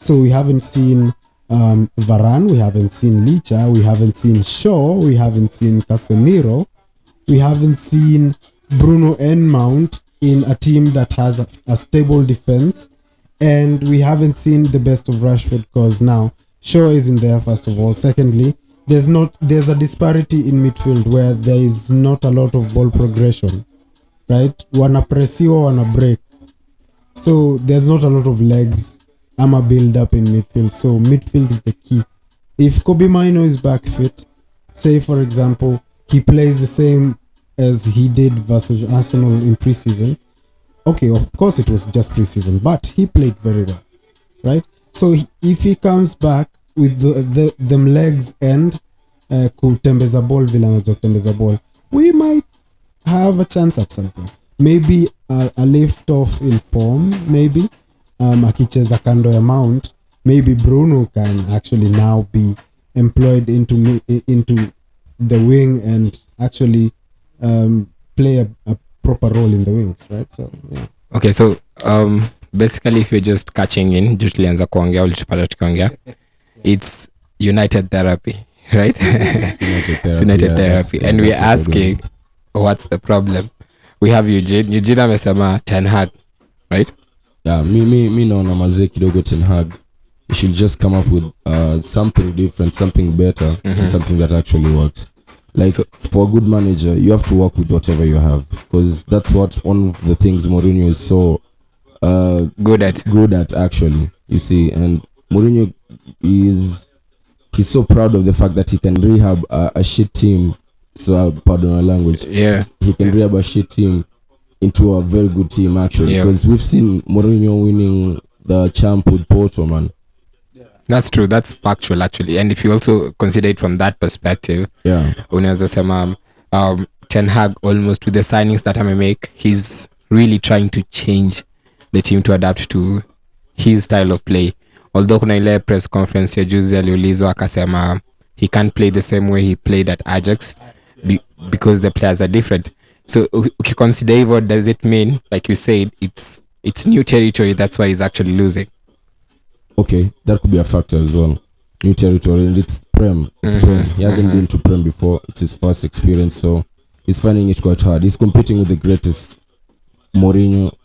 So we haven't seen Varane, we haven't seen Licha, we haven't seen Shaw, we haven't seen Casemiro, we haven't seen Bruno and Mount in a team that has a stable defense, and we haven't seen the best of Rashford because now Shaw isn't there, first of all. Secondly, there's a disparity in midfield where there is not a lot of ball progression, right? Wana pressiwa, wana break. So there's not a lot of legs. I'm a build up in midfield. So midfield is the key. If Kobe Mino is back fit, say for example, he plays the same as he did versus Arsenal in preseason. Okay, of course it was just preseason, but he played very well, right? So if he comes back with them legs and kutembeza ball vile anajua kutembeza ball, we might have a chance at something. Maybe a lift off in form, maybe akicheza kando ya Mount, maybe Bruno can actually now be employed into the wing and actually play a proper role in the wings, right? So yeah. Okay, so basically if you're just catching in, tulianza kuongea ulitupata tukiongea, it's United therapy, right? United therapy. And we're asking what's the problem. We have Eugene amesema Ten Hag, right? Yeah, me naona mazee kidogo Ten Hag. You should just come up with something different, something better, and something that actually works. Like, so, for a good manager, you have to work with whatever you have, because that's what one of the things Mourinho is so good at actually, you see. And Mourinho he's so proud of the fact that he can rehab a shit team. So pardon my language. Yeah, he can rehab a shit team into a very good team actually, because we've seen Mourinho winning the champ with Porto, man. That's true. That's factual actually. And if you also consider it from that perspective, unaweza sema Ten Hag almost with the signings that I make, he's really trying to change the team to adapt to his style of play. Although kuna ile press conference ya juzi aliulizwa akasema he can't play the same way he played at Ajax because the players are different. So ukiconsider hivyo, does it mean, like you said, it's new territory, that's why he's actually losing? Okay, that could be a factor as well. New territory, and it's Prem. Prem. He hasn't been to Prem before. It's his first experience, so he's finding it quite hard. He's competing with the greatest Guardiola,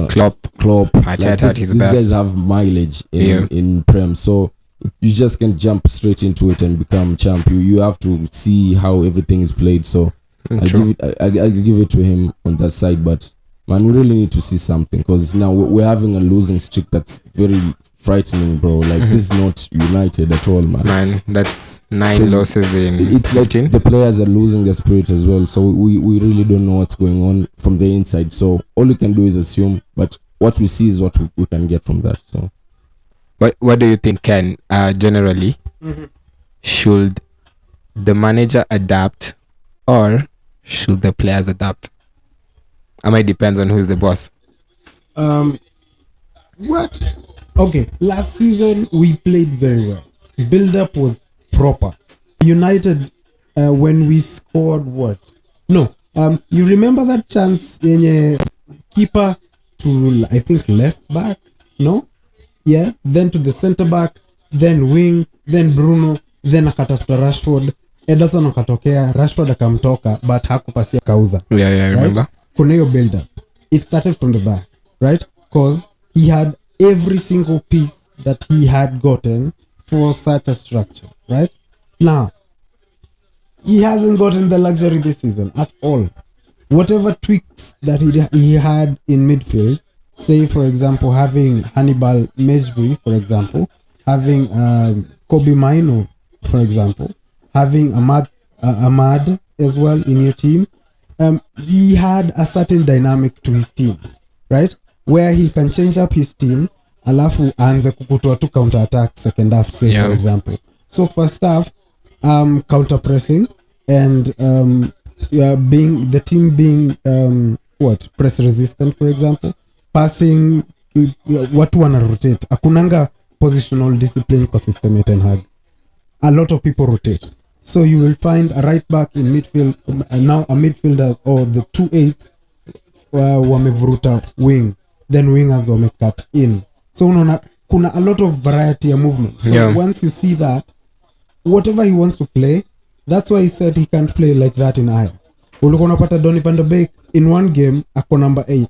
Klopp. Arteta at his these best. Guys have mileage in Prem, so you just can't jump straight into it and become champ. You have to see how everything is played. So I'll give it to him on that side, but man, we really need to see something, because now we're having a losing streak that's very frightening, bro. Like, this is not United at all, man. Man, that's 9 losses in it's 15. Like the players are losing their spirit as well, so we really don't know what's going on from the inside. So all we can do is assume, but what we see is what we can get from that. So what do you think, Ken? Generally, should the manager adapt or should the players adapt? I might depends on who's the boss. What? Okay, last season we played very well. Build up was proper. United, when we scored what? No. You remember that chance in keeper to, I think, left back? No? Yeah. Then to the center back, then wing, then Bruno, then akatafuta Rashford. Ederson akatokea, Rashford akamtoka, but hakupasia kauza. Yeah, I remember. Right? Kuneo build up. It started from the back, right? Because he had every single piece that he had gotten for such a structure, right? Now, he hasn't gotten the luxury this season at all. Whatever tweaks that he had in midfield, say for example having Hannibal Mejbri, for example, having Kobe Mino, for example, having Ahmad as well in your team, he had a certain dynamic to his team, right? Where he can change up his team, alafu aanze kukutoa tu counter attack second half, say for example. So first half, counter pressing and being the team being press resistant, for example, passing, watu wana rotate. Akunanga positional discipline kwa system ya Ten Hag. A lot of people rotate. So you will find a right back in midfield, now a midfielder or the 2-8 wamevuruta wing, then wingers wamecut in, so unaona kuna a lot of variety ya movement. So once you see that whatever he wants to play, that's why he said he can't play like that in Ajax. Ulikuwa unapata Donny van de Beek in one game ako number 8,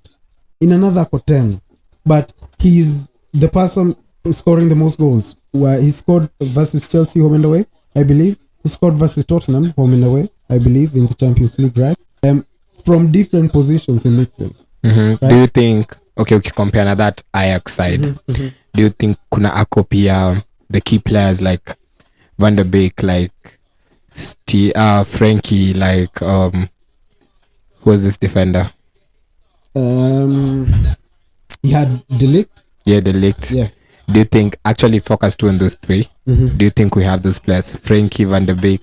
in another ako 10, but he's the person scoring the most goals. Where he scored versus Chelsea home and away, I believe. He scored versus Tottenham home and away, I believe, in the Champions League, right? From different positions in midfield. Right? Do you think, okay, compare na that Ajax side, do you think kuna ako pia the key players like Van de Beek, like Frankie, like who was this defender? He had De Ligt. Yeah, De Ligt. Yeah. Do you think actually focused on those three? Do you think we have those players, Frankie, Van de Beek,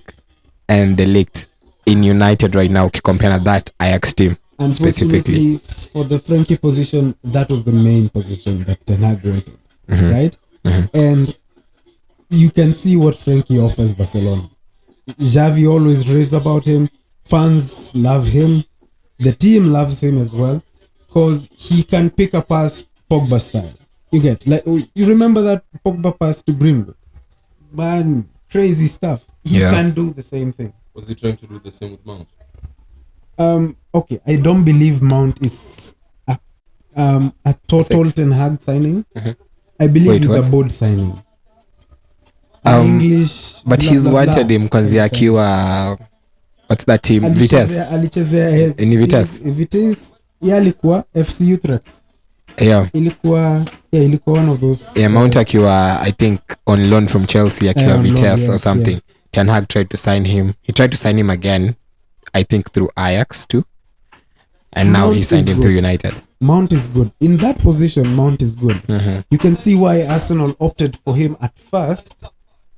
and De Ligt in United right now? Compare that Ajax team specifically. For the Frankie position, that was the main position that Ten Hag wanted, right? And you can see what Frankie offers Barcelona. Xavi always raves about him. Fans love him. The team loves him as well because he can pick a pass Pogba style. You get, like, you remember that Pogba pass to Greenwood? Man, crazy stuff. He can do the same thing. Was he trying to do the same with Mount? Okay, I don't believe Mount is a total Ten Hag signing. I believe it's a board signing. English, but he's wanted him kwanzia akiwa what's that team? Vitesse. Alichezea in Vitesse. Vitesse alikuwa FC Utrecht. Ilikuwa one of those. Mount akiwa I think on loan from Chelsea akiwa Vitesse or something. Yeah. Ten Hag tried to sign him. He tried to sign him again, I think through Ajax too. And Mount now he signed him through United. Mount is good. In that position, Mount is good. You can see why Arsenal opted for him at first,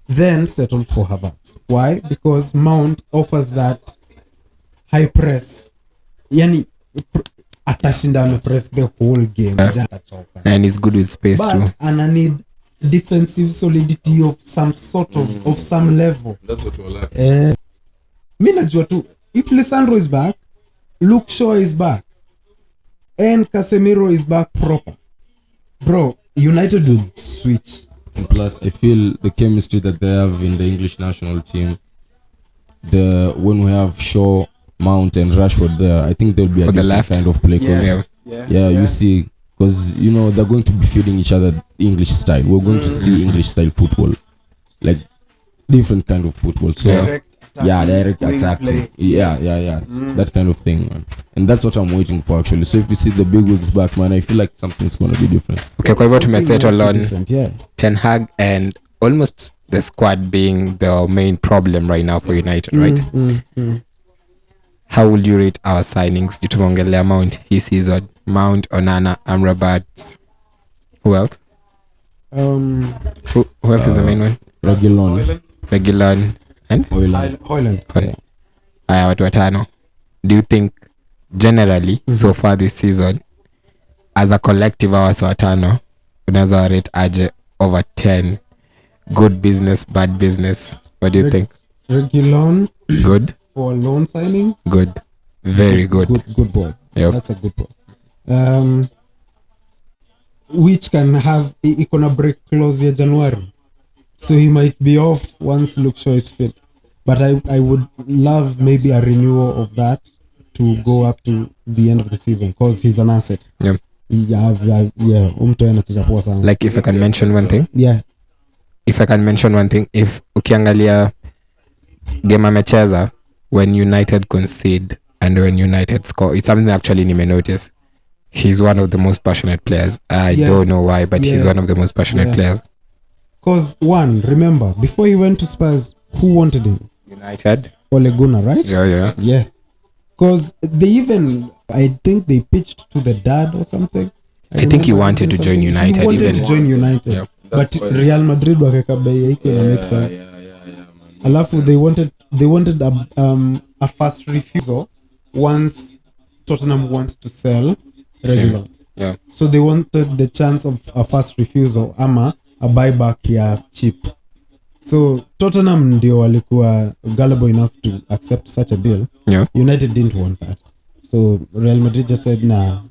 then settled for Havertz. Why? Because Mount offers that high press. Yani atashinda press the whole game. And he's good with space but, too. And I need defensive solidity of some sort of some level. That's what we're lacking. Mi najua tu, if Lisandro is back, Luke Shaw is back, and Casemiro is back proper, bro, United will switch. And plus, I feel the chemistry that they have in the English national team, when we have Shaw, Mount, and Rashford there, I think there'll be a different kind of play. You see, because they're going to be feeding each other English style. We're going to see English style football, like different kind of football. So direct attacking. That kind of thing, man. And that's what I'm waiting for actually. So if you see the big wigs back, man, I feel like something's gonna be different. Okay, kwa hivyo tumesettle on Ten Hag and almost the squad being the main problem right now for United, right? How would you rate our signings? Tumeongelea Mount his season. Mount, Onana, Amrabat. Who else? Who else is the main one? Reguilon and Højlund. Watu watano. Do you think generally so far this season as a collective our watano unaweza rate aje over 10? Good business, bad business. What do you think? Reguilon. Good. For loan signing. Good. Very good. Good boy. Yep. That's a good boy. Which can have a break clause in January. So he might be off once Luke Shaw is fit. But I would love maybe a renewal of that to go up to the end of the season because he's an asset. Yeah. Like if I can mention one thing. Yeah. If I can mention one thing, if ukiangalia game amecheza when United concede and when United score, it's something actually nime notice. He's one of the most passionate players. I don't know why, but he's one of the most passionate players. Because remember, before he went to Spurs, who wanted him? United. Ole Gunnar, right? Yeah. Because I think they pitched to the dad or something. I think he wanted to join United. He wanted to join United. Yeah. But Real Madrid wakakabia iko na make sense. Alafu they wanted a fast refusal once Tottenham wants to sell Reguilon. Yeah. So they wanted the chance of a fast refusal ama a buyback ya cheap. So Tottenham ndio walikuwa gullible enough to accept such a deal. Yeah. United didn't want that. So Real Madrid just said, nah,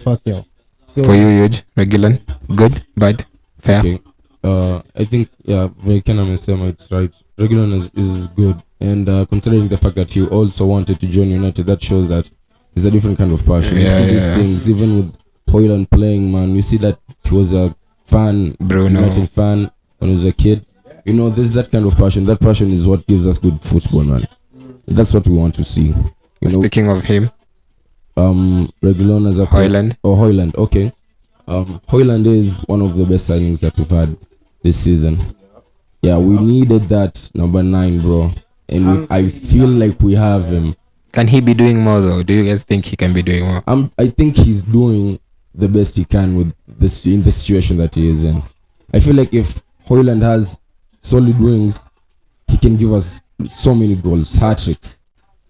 fuck yo. So For you, Yuj, regular, good, bad, fair. Okay. I think it's right. Regular is good, and considering the fact that he also wanted to join United, that shows that he's a different kind of passion. You see these things even with Hoyland playing, man. You see that he was a fan, Bruno. United fan when he was a kid. You know, there's that kind of passion. That passion is what gives us good football, man. That's what we want to see. Speaking of him, Reguilon as a Hoyland. Hoyland, okay. Hoyland is one of the best signings that we've had this season. Yeah, we needed that number 9, bro, and I feel like we have him. Can he be doing more though? Do you guys think he can be doing more? I think he's doing the best he can with this in the situation that he is in. I feel like if Hoyland has solid wings, he can give us so many goals, hat tricks.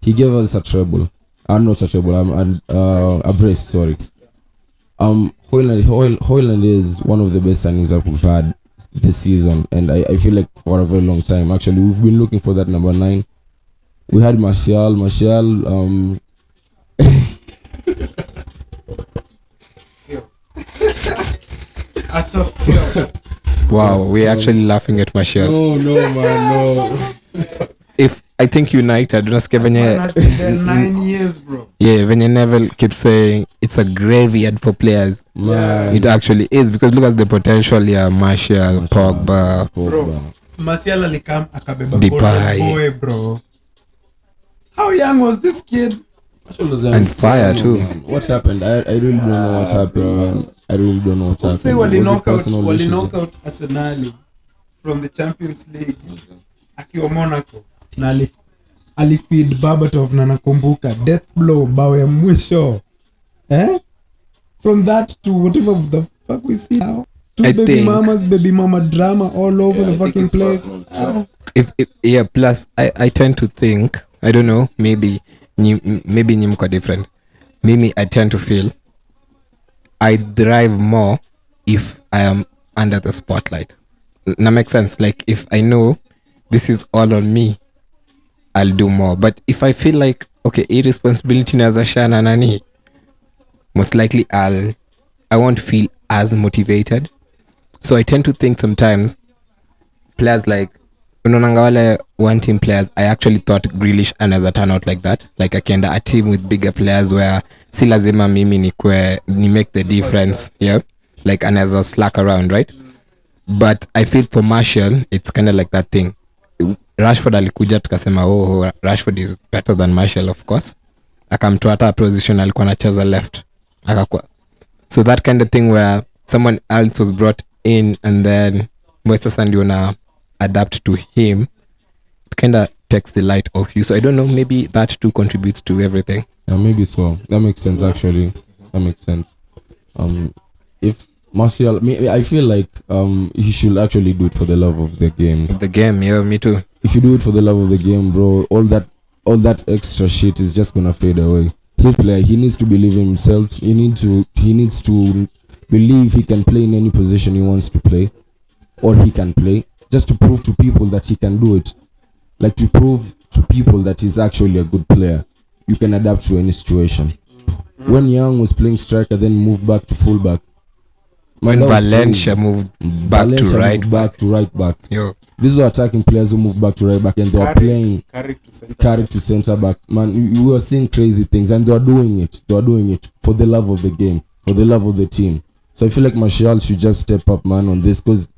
He gave us a treble. Not a treble. A brace. Sorry. Hoyland is one of the best signings that we've had this season, and I feel like for a very long time. Actually, we've been looking for that number 9. We had Martial. Wow, we're actually laughing at Martial. No, man, no. If I think United, unasikia venye 9 years, bro. yeah, venye Neville keeps saying it's a graveyard for players. Man. It actually is, because look at the potential. Yeah, Martial, Pogba. Bro, Martial alikam akabeba Depay. boy, bro. How young was this kid? And fire too. Man. What happened? I really don't know what happened, man. I really don't know what happened. Say wali Was it knock personal issues? out Arsenal from the Champions League akiwa Monaco na alifeed Babatov na nakumbuka death blow bao ya mwisho. From that to whatever the fuck we see now. Baby mama drama all over the fucking place. If plus I tend to think, I don't know, maybe nimko different. Maybe I tend to feel I thrive more if I am under the spotlight. That makes sense. Like if I know this is all on me, I'll do more. But if I feel like okay, irresponsibility as a shana nani, most likely I won't feel as motivated. So I tend to think sometimes players like unaonanga wale one team players, I actually thought Grealish anaweza turn out like that, like akienda a team with bigger players where si lazima mimi ni make the difference, yeah, like anaweza slack around, right? But I feel for Martial it's kind of like that thing. Rashford alikuja tukasema Rashford is better than Martial, of course, akamtoa hata position alikuwa anacheza left akakuwa, so that kind of thing where someone else was brought in and then sasa ndio na adapt to him, it kind of takes the light off you. So I don't know, maybe that too contributes to everything. Yeah, maybe so. That makes sense, actually. That makes sense. If Martial, I feel like he should actually do it for the love of the game. The game, yeah, me too. If you do it for the love of the game, bro, all that extra shit is just gonna fade away. His player, he needs to believe in himself. He needs to believe he can play in any position he wants to play, or he can play, just to prove to people that he can do it. Like to prove to people that he's actually a good player. You can adapt to any situation. When Young was playing striker, then moved back to fullback. When Valencia moved back to right back. Yo. These are attacking players who moved back to right back and they are playing carried to center back. Man, we are seeing crazy things and they are doing it. They are doing it for the love of the game, for the love of the team. So I feel like Martial should just step up, man, on this, because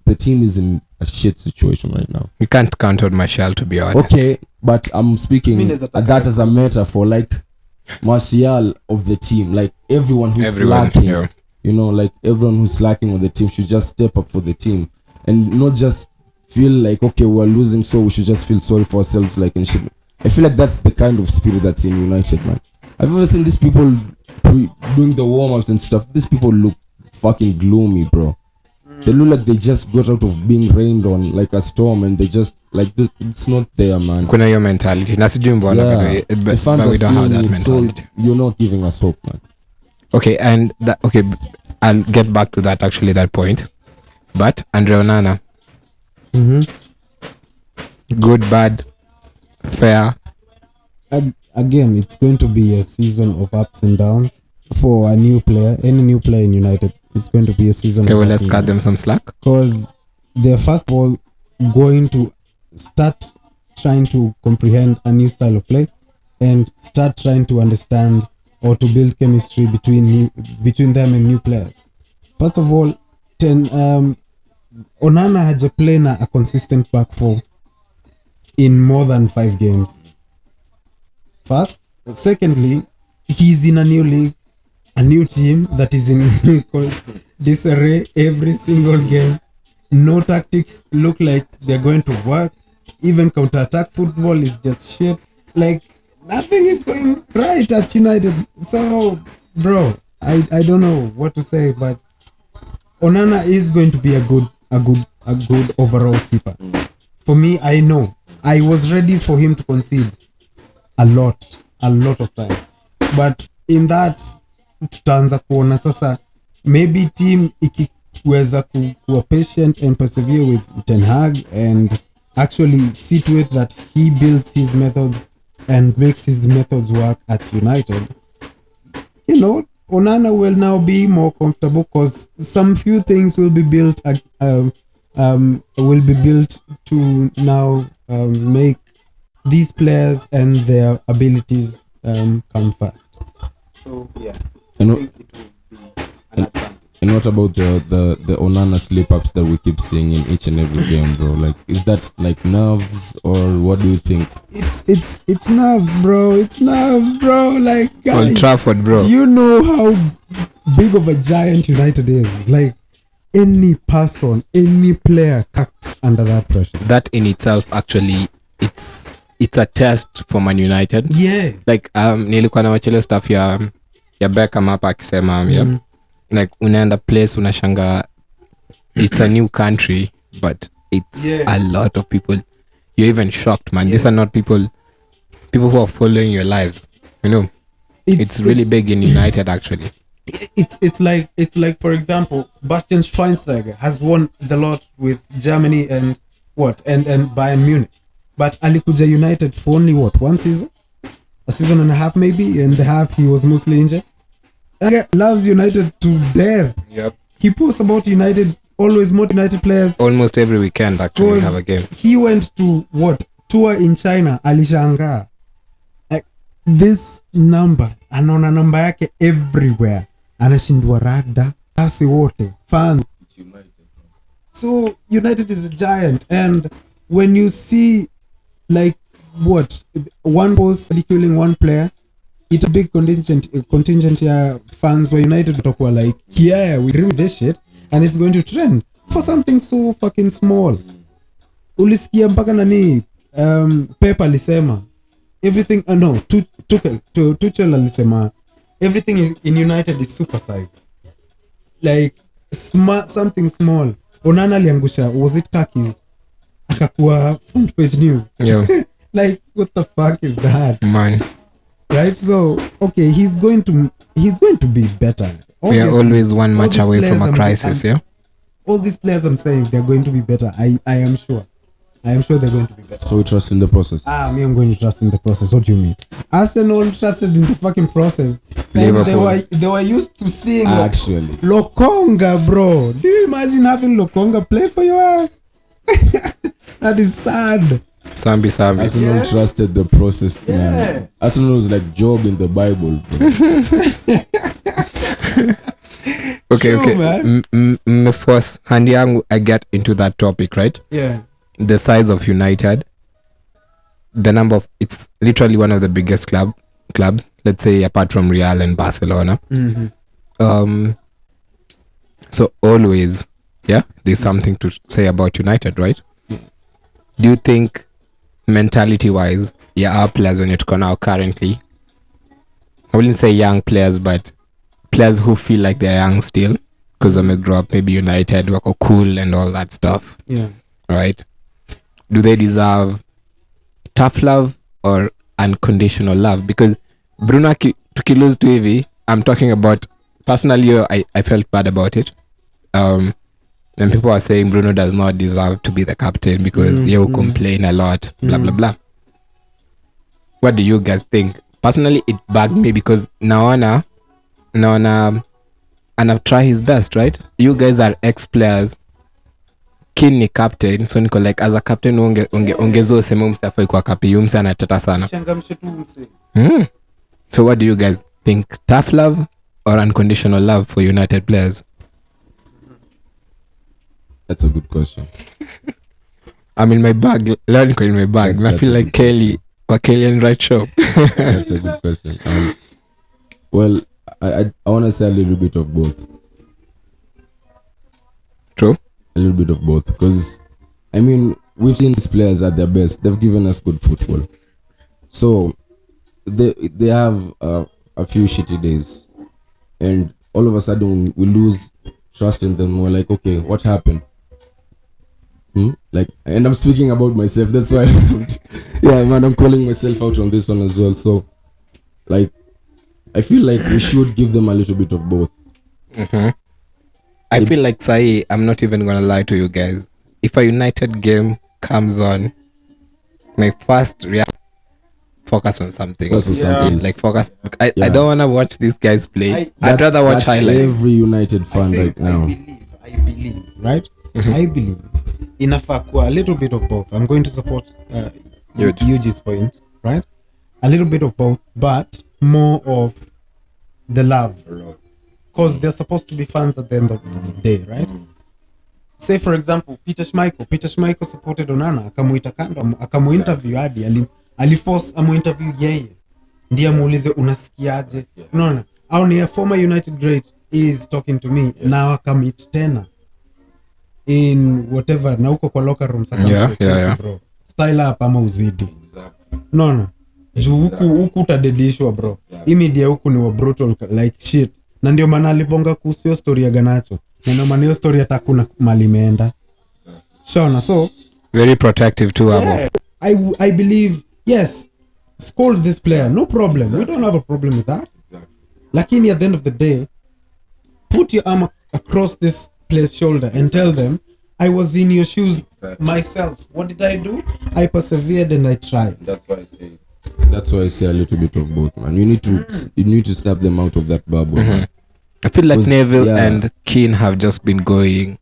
the team is in a shit situation right now. We can't count on Martial, to be honest. Okay, but I'm speaking that as a metaphor, like Martial of the team, like everyone who's slacking. Yeah. You know, like everyone who's slacking on the team should just step up for the team and not just feel like, okay, we're losing, so we should just feel sorry for ourselves, like and shit. I feel like that's the kind of spirit that's in United, man. I've ever seen these people doing the warm-ups and stuff. These people look fucking gloomy, bro. They look like they just got out of being rained on like a storm, and they just like it's not there, man. Kuna your mentality. Nasijui mbona, but we don't have that mentality. So you're not giving us hope, man. Okay, and I'll get back to that, actually, that point. But Andre Onana, good, bad, fair. Again, it's going to be a season of ups and downs. for a new player, any new player in United. It's going to be a season. Okay, well, let's cut them some slack. Because they're first of all going to start trying to comprehend a new style of play and start trying to understand or to build chemistry between them and new players. First of all, Onana had to play a consistent back four in more than 5 games. First. Secondly, he's in a new league, a new team that is in disarray every single game. No tactics look like they're going to work. Even counter-attack football is just shit. Like, nothing is going right at United. So, bro, I don't know what to say, but Onana is going to be a good overall keeper. For me, I know. I was ready for him to concede a lot of times. But in that, tutaanza kuona sasa maybe team ikiweza kuwa patient and persevere with Ten Hag and actually see to it that he builds his methods and makes his methods work at United. You know, Onana will now be more comfortable because some few things will be built to now make these players and their abilities come first. So yeah, and what about the Onana slip ups that we keep seeing in each and every game, bro? Like, is that like nerves or what do you think? It's nerves, bro. It's nerves, bro. Like, guys, Old Trafford, bro. Do you know how big of a giant United is? Like, any person, any player cracks under that pressure. That in itself, actually, it's a test for Man United. Yeah. Like, nilikuwa na wachile stuff ya Beckham hapa akisema like unaenda place unashanga it's a new country but it's a lot of people. You're even shocked, man. These are not people who are following your lives, you know. It's really big in United actually. It's like for example, Bastian Schweinsteiger has won the lot with Germany and Bayern Munich, but alikuja United for only one season, a season and a half maybe, and the half he was mostly injured. Loves United to death. Yep. He posts about United, always more United players. Almost every weekend actually we have a game. He went to tour in China, alishanga. Like, this number, anaona namba yake everywhere. Anashindwa rada, asi wote, fan. So United is a giant, and when you see like one post ridiculing one player, it's a big contingent here. Fans were United watakuwa like, yeah, we agree with this shit, and it's going to trend for something so fucking small. Ulisikia mpaka nani Pep alisema everything. No, Tuchel alisema everything in United is supersized, like something small. Onana aliangusha, was it khakis, akakuwa front page news. Yeah. Like, what the fuck is that, Man? Right? So okay, he's going to be better. We are always one match away from a crisis. Yeah, all these players I'm saying they're going to be better. I am sure they're going to be better. So we trust in the process. Me, I'm going to trust in the process. What do you mean? Arsenal trusted in the fucking process. Liverpool. They were used to seeing Actually, Lokonga, bro. Do you imagine having Lokonga play for your ass? That is sad. Sambi. Arsenal trusted the process. Yeah. Man. Arsenal was like Job in the Bible, bro. Okay. First, hand yangu, I get into that topic, right? Yeah. The size of United, the number of, it's literally one of the biggest clubs, let's say, apart from Real and Barcelona. Mm-hmm. So always, there's something to say about United, right? Do you think mentality wise, our players when you're now currently, I wouldn't say young players, but players who feel like they're young still because they may grow up maybe United, wako cool and all that stuff, right? Do they deserve tough love or unconditional love? Because Bruno tukilose to hivi, I'm talking about personally, I felt bad about it. And people are saying Bruno does not deserve to be the captain because he will complain a lot, blah blah blah. What do you guys think? Personally, it bugged me because naona naona ana try his best, right? You guys are ex players. Kin ni captain, so niko like as a captain ungezo useme umse afai kwa kapi, umse anateta sana. So what do you guys think, tough love or unconditional love for United players? That's a good question. I'm in my bag. Learn in my bag. I feel like Kelly or Kelly and Right Show. That's a good question. Well, I want to say a little bit of both. True. A little bit of both, because I mean we've seen these players at their best. They've given us good football. So they have a few shitty days, and all of a sudden we lose trust in them. We're like, okay, what happened? Like, and I'm speaking about myself. That's why, yeah, man, I'm calling myself out on this one as well. So, like, I feel like we should give them a little bit of both. I feel like Sai, I'm not even gonna lie to you guys. If a United game comes on, my first reaction, focus on something. Like focus. I don't wanna watch these guys play. I'd rather watch highlights. Every United fan right now. I believe, right? I believe inafaa kuwa a little bit of both. I'm going to support Eugene's point, right? A little bit of both, but more of the love, because they're supposed to be fans at the end of the day, right? Say for example, Peter Schmeichel supported Onana, akamuita kando, akamuinterview hadi aliforce amuinterview yeye, ndiye amuulize unasikiaje, unaona? Au ni a former United great is talking to me, na akamit tena in whatever, na uko kwa locker room saka bro, style up ama uzidi, unaona? Juu huku utadedishwa bro. Hii media huku ni wa brutal like shit. Na ndio maana alibonga kuhusu hiyo story ya Ganacho. Na ndio maana hiyo story hata kuna mali imeenda. Shona, so very protective too, yeah, I believe, yes, scold this player, no problem. We don't have a problem with that. Lakini at the end of the day, put your arm across this player's shoulder and tell them, I was in your shoes myself. What did I do? I persevered and I tried. That's why I say a little bit of both, man. You need to snap them out of that bubble. Man. I feel like Neville and Keane have just been going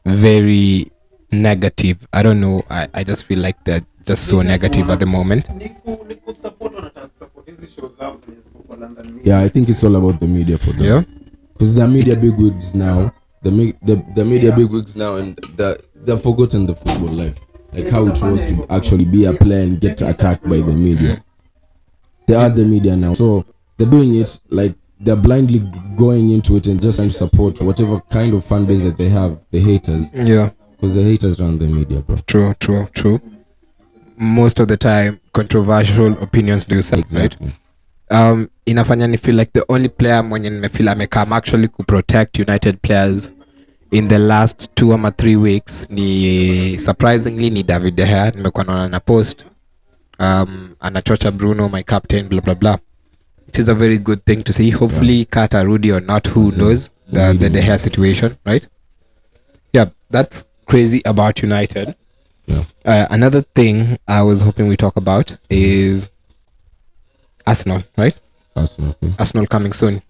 very negative. I don't know. I just feel like they're just so negative at the moment. Yeah, I think it's all about the media for them. Yeah, because the media bigwigs now, the media bigwigs now, and they've forgotten the football life. Like how it was to actually be a player and get attacked by the media. They are the media now, so they're doing it like they're blindly going into it and just trying to support whatever kind of fan base that they have, the haters. Yeah, because the haters run the media, bro. True. Most of the time, controversial opinions do say, exactly. Right? Inafanya ni feel like the only player mwenye nimefeel amekam actually to protect United players in the last 2 or 3 weeks ni surprisingly ni David De Gea. Nimekuwa naona na post anachocha Bruno, my captain, blah blah blah. It is a very good thing to see. Hopefully Kata, Rudy or not, who knows the De Gea situation, right? Yeah, that's crazy about United. Yeah. Another thing I was hoping we talk about is Arsenal, right? Arsenal coming soon.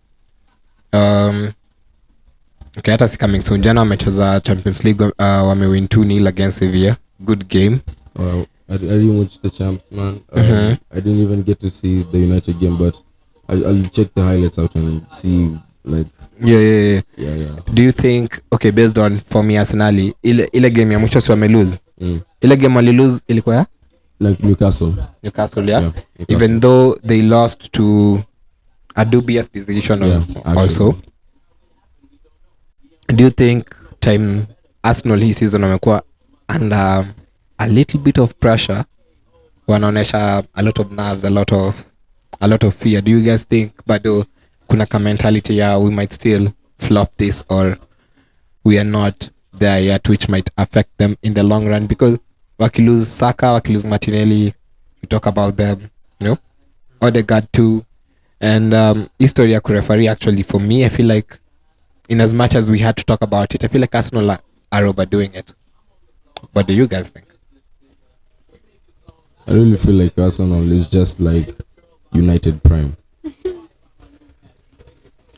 Okay, hata si coming soon. Jana wamecheza Champions League, wamewin 2-0 against Sevilla. Good game. I didn't watch the champs, man. I didn't even get to see the United game, but I'll check the highlights out and see, like. Yeah. Do you think, okay, based on for me Arsenal, ile game ya mwisho si wame lose? Ile game wali lose ilikuwa ya? Like Newcastle, yeah. Newcastle. Even though they lost to a dubious decision also. Do you think time Arsenal hii season wamekuwa under a little bit of pressure, wanaonesha a lot of nerves, a lot of fear? Do you guys think bado kuna ka mentality ya we might still flop this, or we are not there yet, which might affect them in the long run? Because wakilose Saka, wakilose Martinelli, we talk about them, you know, Odegaard too, and history ya kureferee. Actually for me, I feel like in as much as we had to talk about it, I feel like Arsenal are overdoing it. What do you guys think? I really feel like Arsenal is just like United Prime.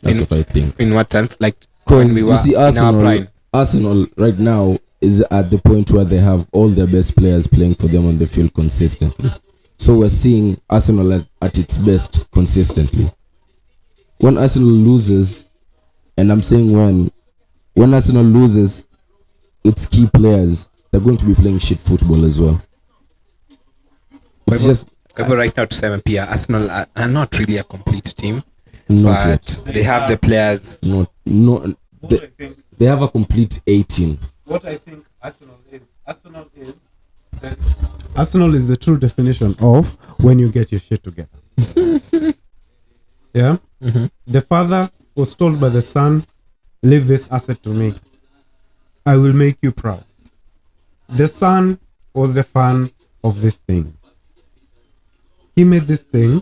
That's what I think. In what sense? Like when we were in our prime. Arsenal right now is at the point where they have all their best players playing for them on the field consistently. So we're seeing Arsenal at its best consistently. When Arsenal loses, and I'm saying when Arsenal loses its key players, they're going to be playing shit football as well. It's just right now to say Pia, Arsenal are not really a complete team. Not but yet. They have the players. They have a complete 18. What I think Arsenal is the true definition of when you get your shit together. Yeah? Mm-hmm. The father was told by the son, leave this asset to me. I will make you proud. The son was a fan of this thing. He made this thing,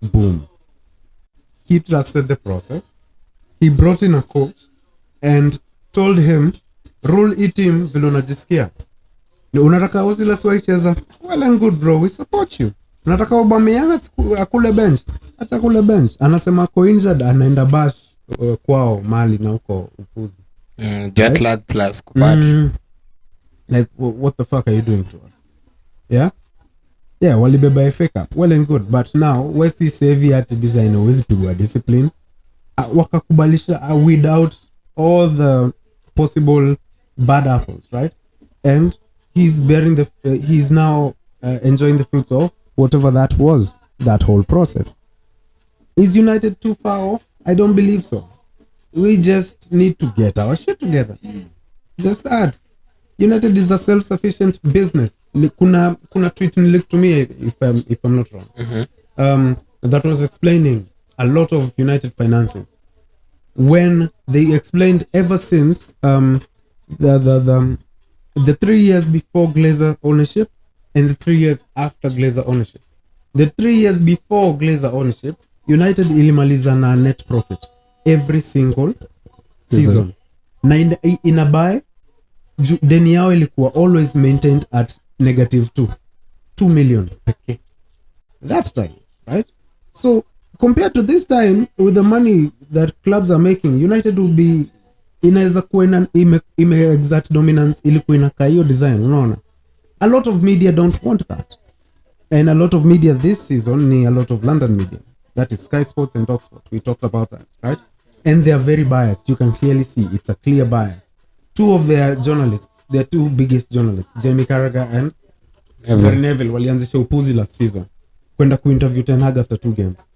boom. He trusted the process. He brought in a coach and told him, rule hii team vile unajisikia. Unataka Ozil asiwaicheza? Well and good bro, we support you. Unataka Aubameyang akule bench? Acha kule bench. Anasema ko injured, anaenda bash kwao Mali na huko upuzi. Jet lag plus kupati. Like what the fuck are you doing to us? Yeah? Yeah, walibeba FA Cup. Well and good, but now West is heavy at design always pigwa discipline. Wakakubalisha weed out all the possible bad apples, right? And he's bearing he's now enjoying the fruits of whatever that was, that whole process. Is United too far off? I don't believe so. We just need to get our shit together. Just that. United is a self-sufficient business. Kuna tweet leaked to me if I'm not wrong. Mm-hmm. That was explaining a lot of United finances. When they explained ever since the 3 years before Glazer ownership and the 3 years after Glazer ownership. The 3 years before Glazer ownership, United ilimaliza na net profit every single season. Na ina buy deni yao ilikuwa always maintained at negative 2 million peke. That time, right? So compared to this time, with the money that clubs are making, United will be inaweza kuwa ime exact dominance ilikuwa inakaa hiyo design, unaona. A lot of media don't want that, and a lot of media this season ni a lot of London media, that is Sky Sports and Talksport. We talked about that, right? And they are very biased. You can clearly see it's a clear bias. Two of their journalists, their two biggest journalists, Jamie Carragher and Gary Neville, walianzisha upuzi last season kwenda kuinterview Ten Hag after 2 games.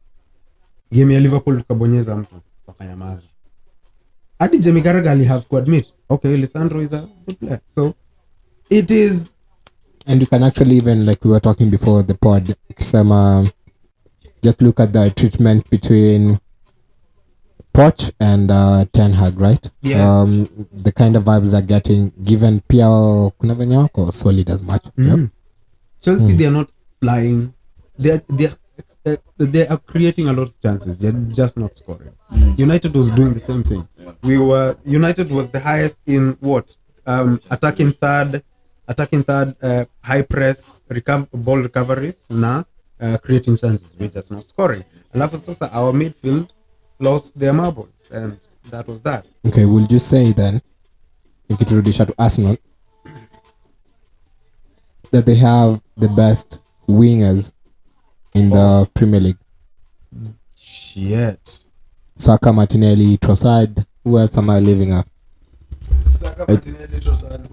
Game ya Liverpool tukabonyeza mtu wakanyamaza. Adi Jamie Carragher have to admit, okay, Lisandro is a good player. So it is, and you can actually even, like we were talking before the pod, just look at the treatment between Poch and Ten Hag, right? Yeah. The kind of vibes they're getting, given pia kuna venye wako solid as much. Yep. Chelsea, they are not flying. They are creating a lot of chances. They're just not scoring. United was doing the same thing. United was the highest in what? Attacking third, high press, ball recoveries, na creating chances. We're just not scoring. Alafu sasa our midfield lost their marbles, and that was that. Okay, we'll just say then, ikiturudisha to Arsenal, that they have the best wingers in the Premier League. Shit. Saka, Martinelli, Trossard. Who else am I leaving out? Saka, Martinelli, Trossard.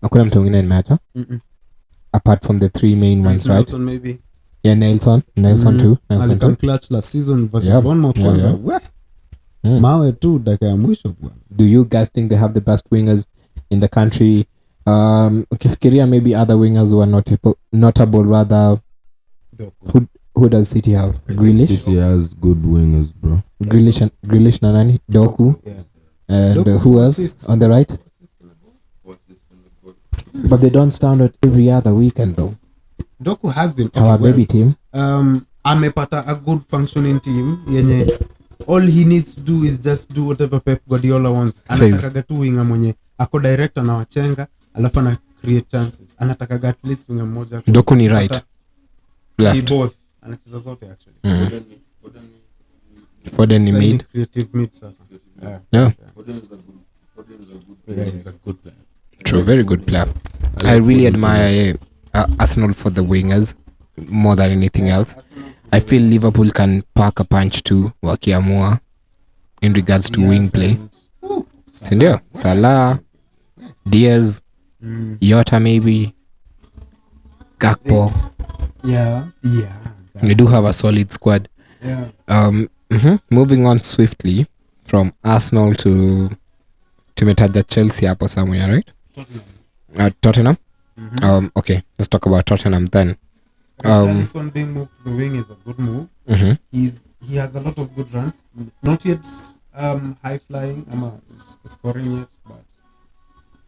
Hakuna mtu mwingine nimeacha? Apart from the 3 main ones, right? Nelson maybe. Yeah, Nelson too. Nelson too. Clutch last season versus Bournemouth kwanza. Mawe tu dakika ya mwisho bwana. Do you guys think they have the best wingers in the country? Ukifikiria maybe other wingers who are notable rather. Who does City have? Grealish? City has good wingers, bro. Grealish na nani? Doku. Yeah. And Doku who else assists. on the right? But they don't stand out every other weekend though. Doku has been Our baby team. Amepata a good functioning team yenye all he needs to do is just do whatever Pep Guardiola wants. Anataka tu winga mwenye ako director na wachenga alafu ana create chances. Anataka at least winga mmoja. Doku ni right. Left. Both. Anacheza zote actually. Foden ni mid. Creative mid sasa. Yeah. Yeah, he's a good player. True, very good player. I really admire Arsenal for the wingers more than anything else. I feel Liverpool can pack a punch too wakiamua in regards to wing play. Sindio? Salah, Diaz, Yota maybe, Gakpo. Yeah. We do have a solid squad. Yeah. Moving on swiftly from Arsenal to tumetaja Chelsea hapo somewhere, right? Tottenham. Okay, let's talk about Tottenham then. Alisson being moved to the wing is a good move. He has a lot of good runs. Not yet high flying. Scoring yet, but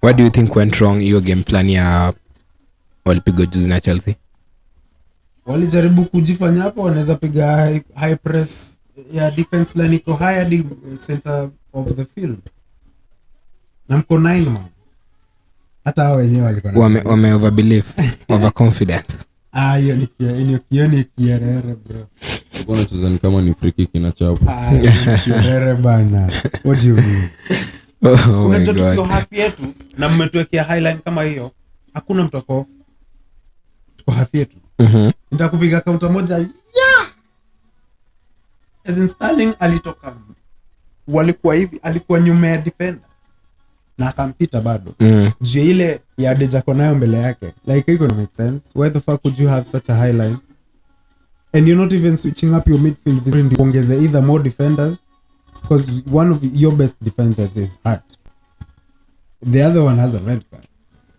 What do you think went wrong hiyo game plan ya walipigwa juzi na Chelsea? walijaribu kujifanya hapo wanaweza piga high press ya defense line iko high hadi center of the field. Na mko 9 man. Hata hao wenyewe walikuwa wame over belief, over confident. hiyo ni kierere bro. Mbona tuzani kama ni free kick inachapo. Kierere bana. What do you mean? Unajua tukio half yetu na mmetuwekea highline kama hiyo, hakuna mtu tuko half yetu. Nitakupiga counter moja. As in Sterling alitoka. Walikuwa hivi, alikuwa nyuma ya defender. Na akampita bado. Juu ile ya Dejako nayo mbele yake. Like it make sense. Why the fuck would you have such a high line? And you're not even switching up your midfield. Kuongeze either more defenders, because one of your best defenders is hurt. The other one has a red card.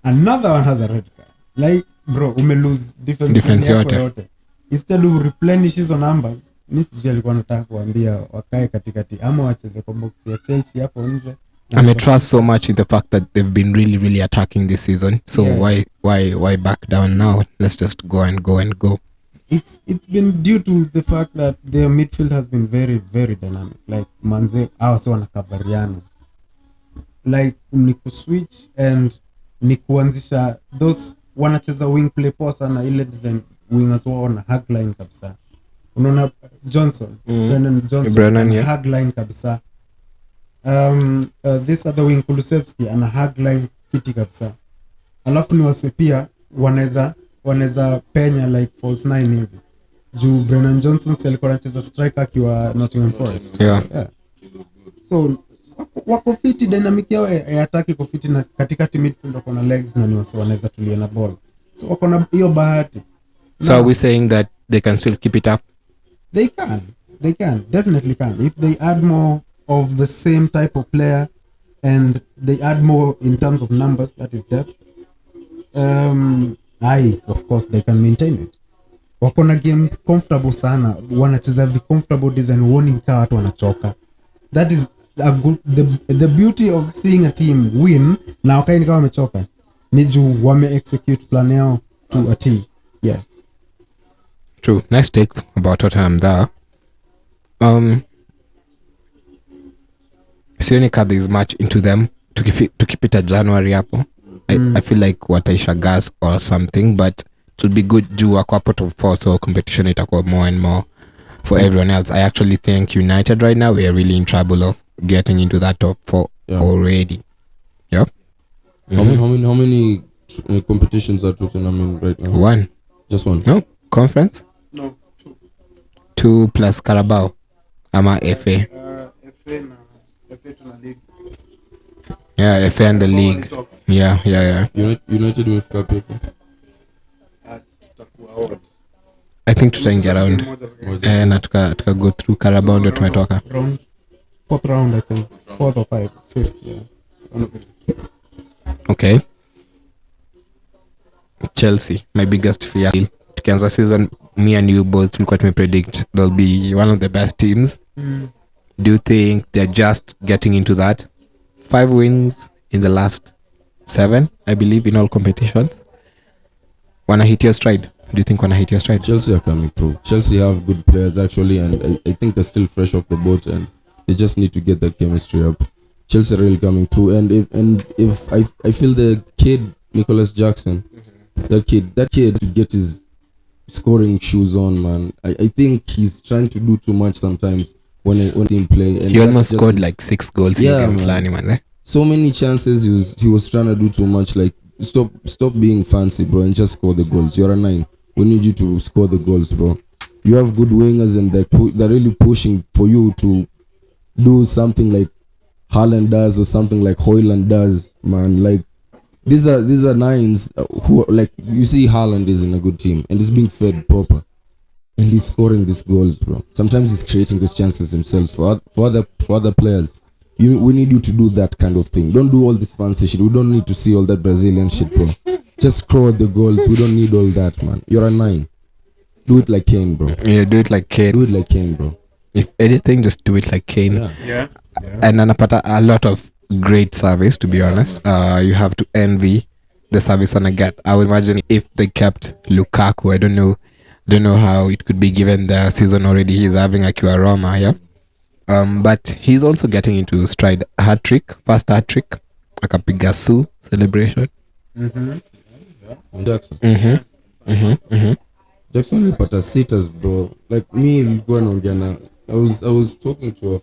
Another one has a red card. Like bro, lose defense yote. Instead of replenish hizo numbers, sijui alikuwa anataka kuambia wakae katikati ama wacheze kwa box ya Chelsea hapo nje. I trust so much in the fact that they've been really attacking this season. So why back down now? Let's just go and go. It's been due to the fact that their midfield has been very dynamic. Like manze so wanakavariana. Like ni kuswitch and ni kuanzisha those wanacheza wing play poa sana, ile design wingers wao na hug line kabisa. Unaona Johnson, Brennan Johnson hug line kabisa. This other wing Kulusevski ana hug line fiti kabisa. Alafu ni wase pia wanaweza penya like false 9 hivi. Juu Brennan Johnson alikuwa anacheza striker akiwa Nottingham Forest. Yeah. So wako fiti, dynamic yao ya attack iko fiti, na katikati midfield wako na legs na ni wase wanaweza tulia na ball. So wako na hiyo bahati. So are we saying that they can still keep it up? They can, definitely can. If they add more of the same type of player and they add more in terms of numbers, that is depth. Of course they can maintain it. Wako na game comfortable sana, wanacheza comfortable design, warning ka watu wanachoka. That is a good, the beauty of seeing a team win na wakaini kama wamechoka ni juu wame execute plan yao to a T. Yeah. True. Nice take about Tottenham there. Sioni ka there is much into them to keep it at January hapo. I feel like wataisha gas or something, but it will be good juu wako hapo top 4, so competition itakuwa more and more for everyone else. I actually think United right now we are really in trouble of getting into that top 4 already. Yeah. How many competitions are Tottenham in right now? One. Just one? No? Conference? No, 2 plus Carabao. Ama FA. FA to the league. Yeah, FA and the league. Yeah. United with Cup. I think tutaingia around. Na tuka go through Carabao ndio tumetoka. Fourth round I think. 4th or 5th, yeah. Okay. Chelsea, my biggest fear. Tukianza season, me and you both tulikuwa tumepredict they'll be one of the best teams. Do you think they're just getting into that? 5 wins in the last 7, I believe, in all competitions. Wanna hit your stride? Do you think wanna hit your stride? Chelsea are coming through. Chelsea have good players actually, and I think they're still fresh off the boat, and they just need to get that chemistry up. Chelsea are really coming through, and if I feel the kid Nicholas Jackson, that kid to scoring shoes on, man. I think he's trying to do too much sometimes when team play. And he almost scored like 6 goals in game flani, man. So many chances he was trying to do too much. Like, stop being fancy, bro, and just score the goals. You're a 9. We need you to score the goals, bro. You have good wingers and they're really pushing for you to do something like Haaland does or something like Højlund does, man. Like, these are 9s who, like, you see Haaland is in a good team and he's being fed proper and he's scoring these goals, bro. Sometimes he's creating those chances himself for other players. We need you to do that kind of thing. Don't do all this fancy shit. We don't need to see all that Brazilian shit, bro. Just score the goals. We don't need all that, man. You're a 9. Do it like Kane, bro. Yeah, do it like Kane. Do it like Kane, bro. If anything, just do it like Kane. Yeah. And anapata a lot of great service, to be honest. You have to envy the service on a get. I would imagine if they kept Lukaku, I don't know how it could be given the season already he's having akiwa Roma, yeah. But he's also getting into stride. First hat trick, akapiga Su celebration. Jackson. Jackson alipata sitters, bro. Like me, nilikuwa naongea na I was talking to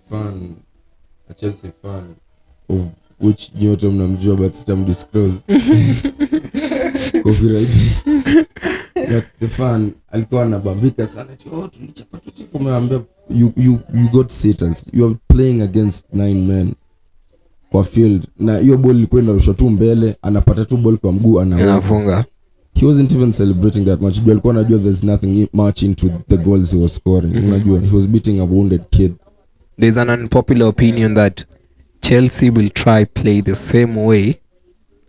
a Chelsea fan of which nyote mnamjua but sitamdisclose. Copyright. But the fan alikuwa anabambika sana tulichapa tumeambia you got sitters. You are playing against 9 men kwa field na hiyo ball ilikuwa inarushwa tu mbele, anapata tu ball kwa mguu anafunga. He wasn't even celebrating that much. Alikuwa anajua there's nothing much into the goals he was scoring. Unajua, he was beating a wounded kid. There's an unpopular opinion that Chelsea will try play the same way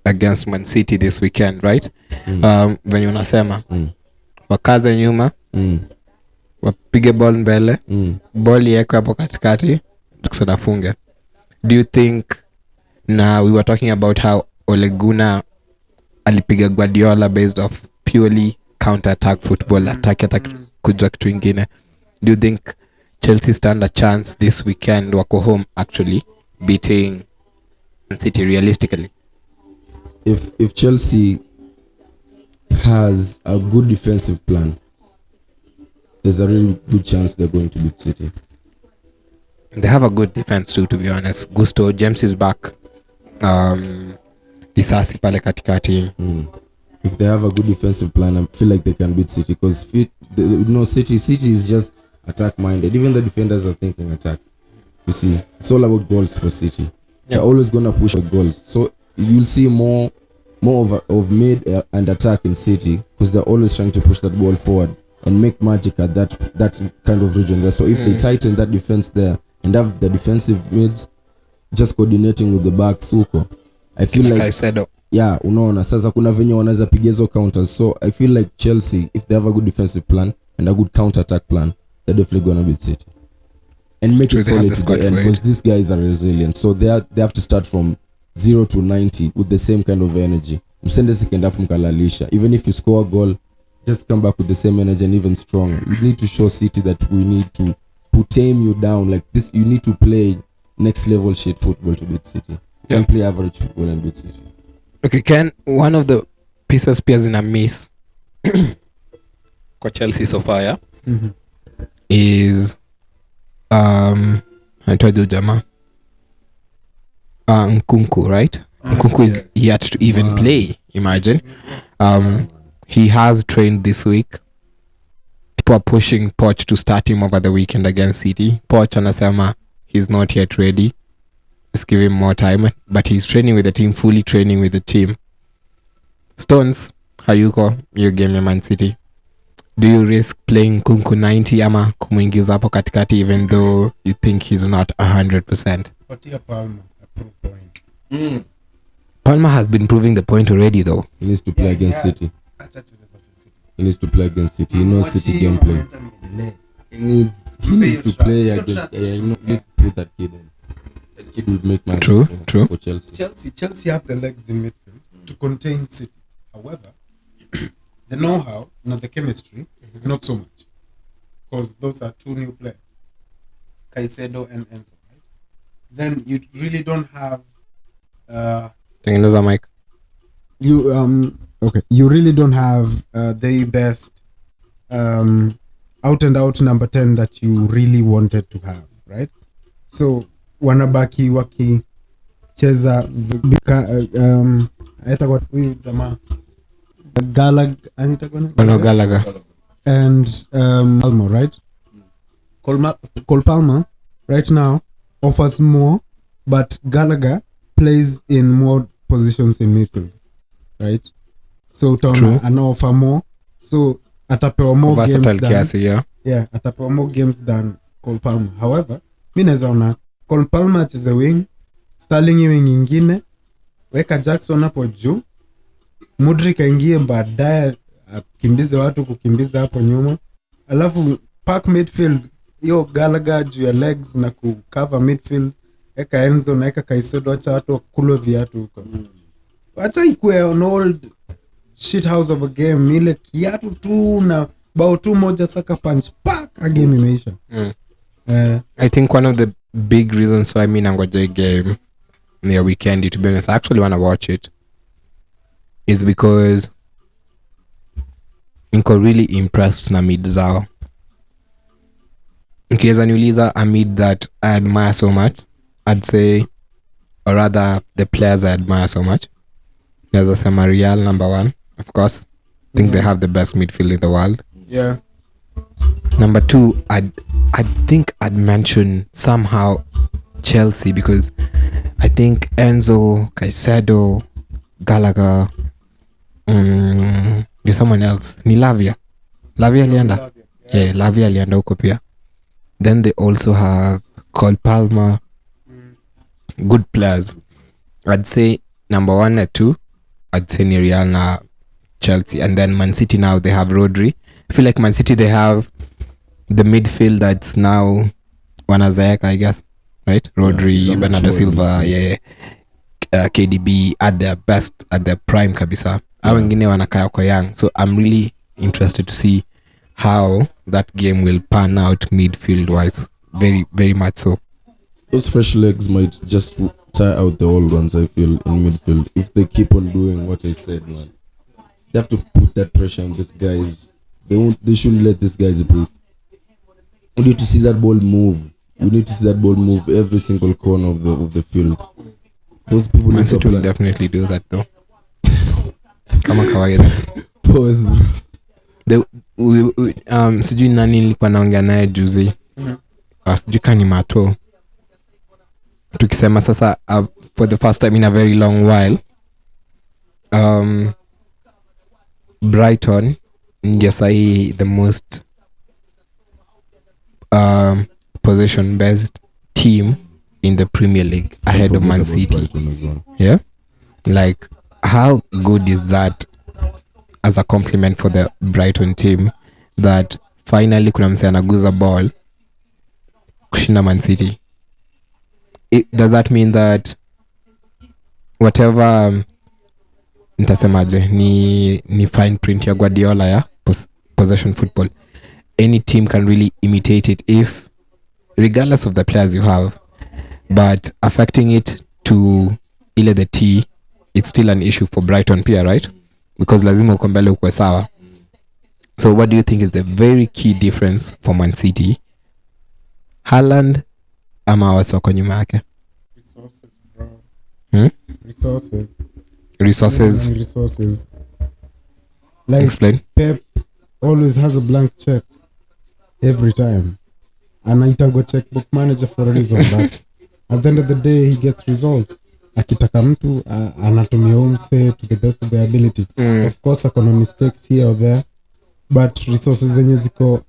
against Man City this weekend, right? When unasema wakaze nyuma, wapige ball mbele, ball yeko hapo katikati, tunafunga. Do you think, now we were talking about how Ole Gunnar alipiga Guardiola based off purely counter-attack football, attack kuja kitu ingine. Do you think Chelsea stand a chance this weekend wako home actually beating Man City realistically? If Chelsea has a good defensive plan, there's a really good chance they're going to beat City. They have a good defense too, to be honest. Gusto James is back. Disasi pale katikati. If they have a good defensive plan, I feel like they can beat City because City is just attack minded. Even the defenders are thinking attack. You see, it's all about goals for City. Yep. They're always gonna push for goals, so you'll see more of mid and attack in City because they're always trying to push that ball forward and make magic at that kind of region. So if they tighten that defense there and have the defensive mids just coordinating with the backs huko, I feel like I said, yeah, unaona sasa kuna venye wanaweza piga hizo counters. So I feel like Chelsea, if they have a good defensive plan and a good counter attack plan, they're definitely gonna beat City and make it solid to the end because these guys are resilient. So they have to start from 0 to 90 with the same kind of energy. Msende second half mkalalisha. Even if you score a goal, just come back with the same energy and even stronger. We need to show City that we need to tame you down like this. You need to play next level shit football to beat City. You can play average football and beat City. Okay, Ken, one of the pieces pairs in a miss for Chelsea so far, yeah? Is I told you Jama Nkunku, right? Nkunku is yet to even play. Imagine. He has trained this week. People are pushing Poch to start him over the weekend against City. Poch anasema he's not yet ready. Just give him more time, but he's training with the team, fully training with the team. Stones, hayuko hiyo game ya Man City. Do you risk playing Nkunku 90 ama kumuingiza hapo katikati even though you think he's not 100%? Patia Palmer a proof point. Palmer has been proving the point already though. He needs to play against City. He needs to play against City. He knows City gameplay. He needs to play against. You need to put that kid in. That kid would make magic True. For Chelsea. Chelsea have the legs in midfield to contain City. However, the know-how, not the chemistry, not so much, because those are two new players, Caicedo and Enzo. Right? Then you really don't have. Tengeneza mic. You really don't have the best out and out number 10 that you really wanted to have, right? So wanabaki wakicheza aitakuwa huyu jamaa Gallagher. And Palmer, right? Cole Palmer right now offers more, but Gallagher plays in more positions in midfield, right? So utaona ana offer more, so atapewa more games than, atapewa more games than Cole Palmer. However, mi naweza ona Cole Palmer acheze wing, Sterling wing ingine, weka Jackson hapo juu, Mudryk aingie baadaye akimbize watu kukimbiza hapo nyuma, alafu pack midfield hiyo Gallagher juu ya legs na kucover midfield, eka Enzo na eka Kaisedo, acha watu kulo viatu huko. Acha ikuwe an old shit house of a game, ile kiatu tu na bao tu moja saka punch pack, a game imeisha. I think one of the big reasons why mi nangoja game near weekend, to be honest, I actually want to watch it, is because niko really impressed na mid zao. Ukiweza niuliza a mid that I admire so much, I'd say, or rather the players I admire so much, naweza sema Real number 1, of course. I think they have the best midfield in the world. Yeah. Number 2, I think I'd mention somehow Chelsea, because I think Enzo, Caicedo, Gallagher, there's someone else. Ni Lavia alienda. Yeah, Lavia alienda huko pia. Then they also have Cole Palmer. Good players. I'd say number 1 and 2, I'd say ni Real na Chelsea. And then Man City now, they have Rodri. I feel like Man City, they have the midfield that's now Wanazaeka, I guess. Right? Rodri, Bernardo Silva, KDB at their best, at their prime kabisa. Wengine wanakaa kwa young. So I'm really interested to see how that game will pan out midfield wise. Very, very much so. Those fresh legs might just tire out the old ones, I feel, in midfield. If they keep on doing what I said, man. They have to put that pressure on these guys. They shouldn't let these guys breathe. You need to see that ball move. You need to see that ball move every single corner of the field. Those people Man City will definitely do that though. Kama kawaida. Pause, bro. Sijui nani nilikuwa naongea naye juzi. Sijui kani Mato. Tukisema sasa for the first time in a very long while, Brighton ndio sahi the most possession based team in the Premier League ahead of Man City. Well. Yeah, like how good is that as a compliment for the Brighton team, that finally kuna mse anaguza ball kushinda Man City? Does that mean that whatever nitasemaje ni fine print ya Guardiola ya possession football, any team can really imitate it if, regardless of the players you have, but affecting it to ile the T, it's still an issue for Brighton pia, right? Because lazima uko mbele ukwe sawa. So what do you think is the very key difference for Man City? Haaland ama wasi wako nyuma yake? Resources, bro. Resources. Like, explain. Pep always has a blank check every time. Anaitangwa checkbook manager for a reason, but at the end of the day he gets results. Akitaka mtu anatumia umse to the best of their ability. Of course akona mistakes here or there, but resources zenye ziko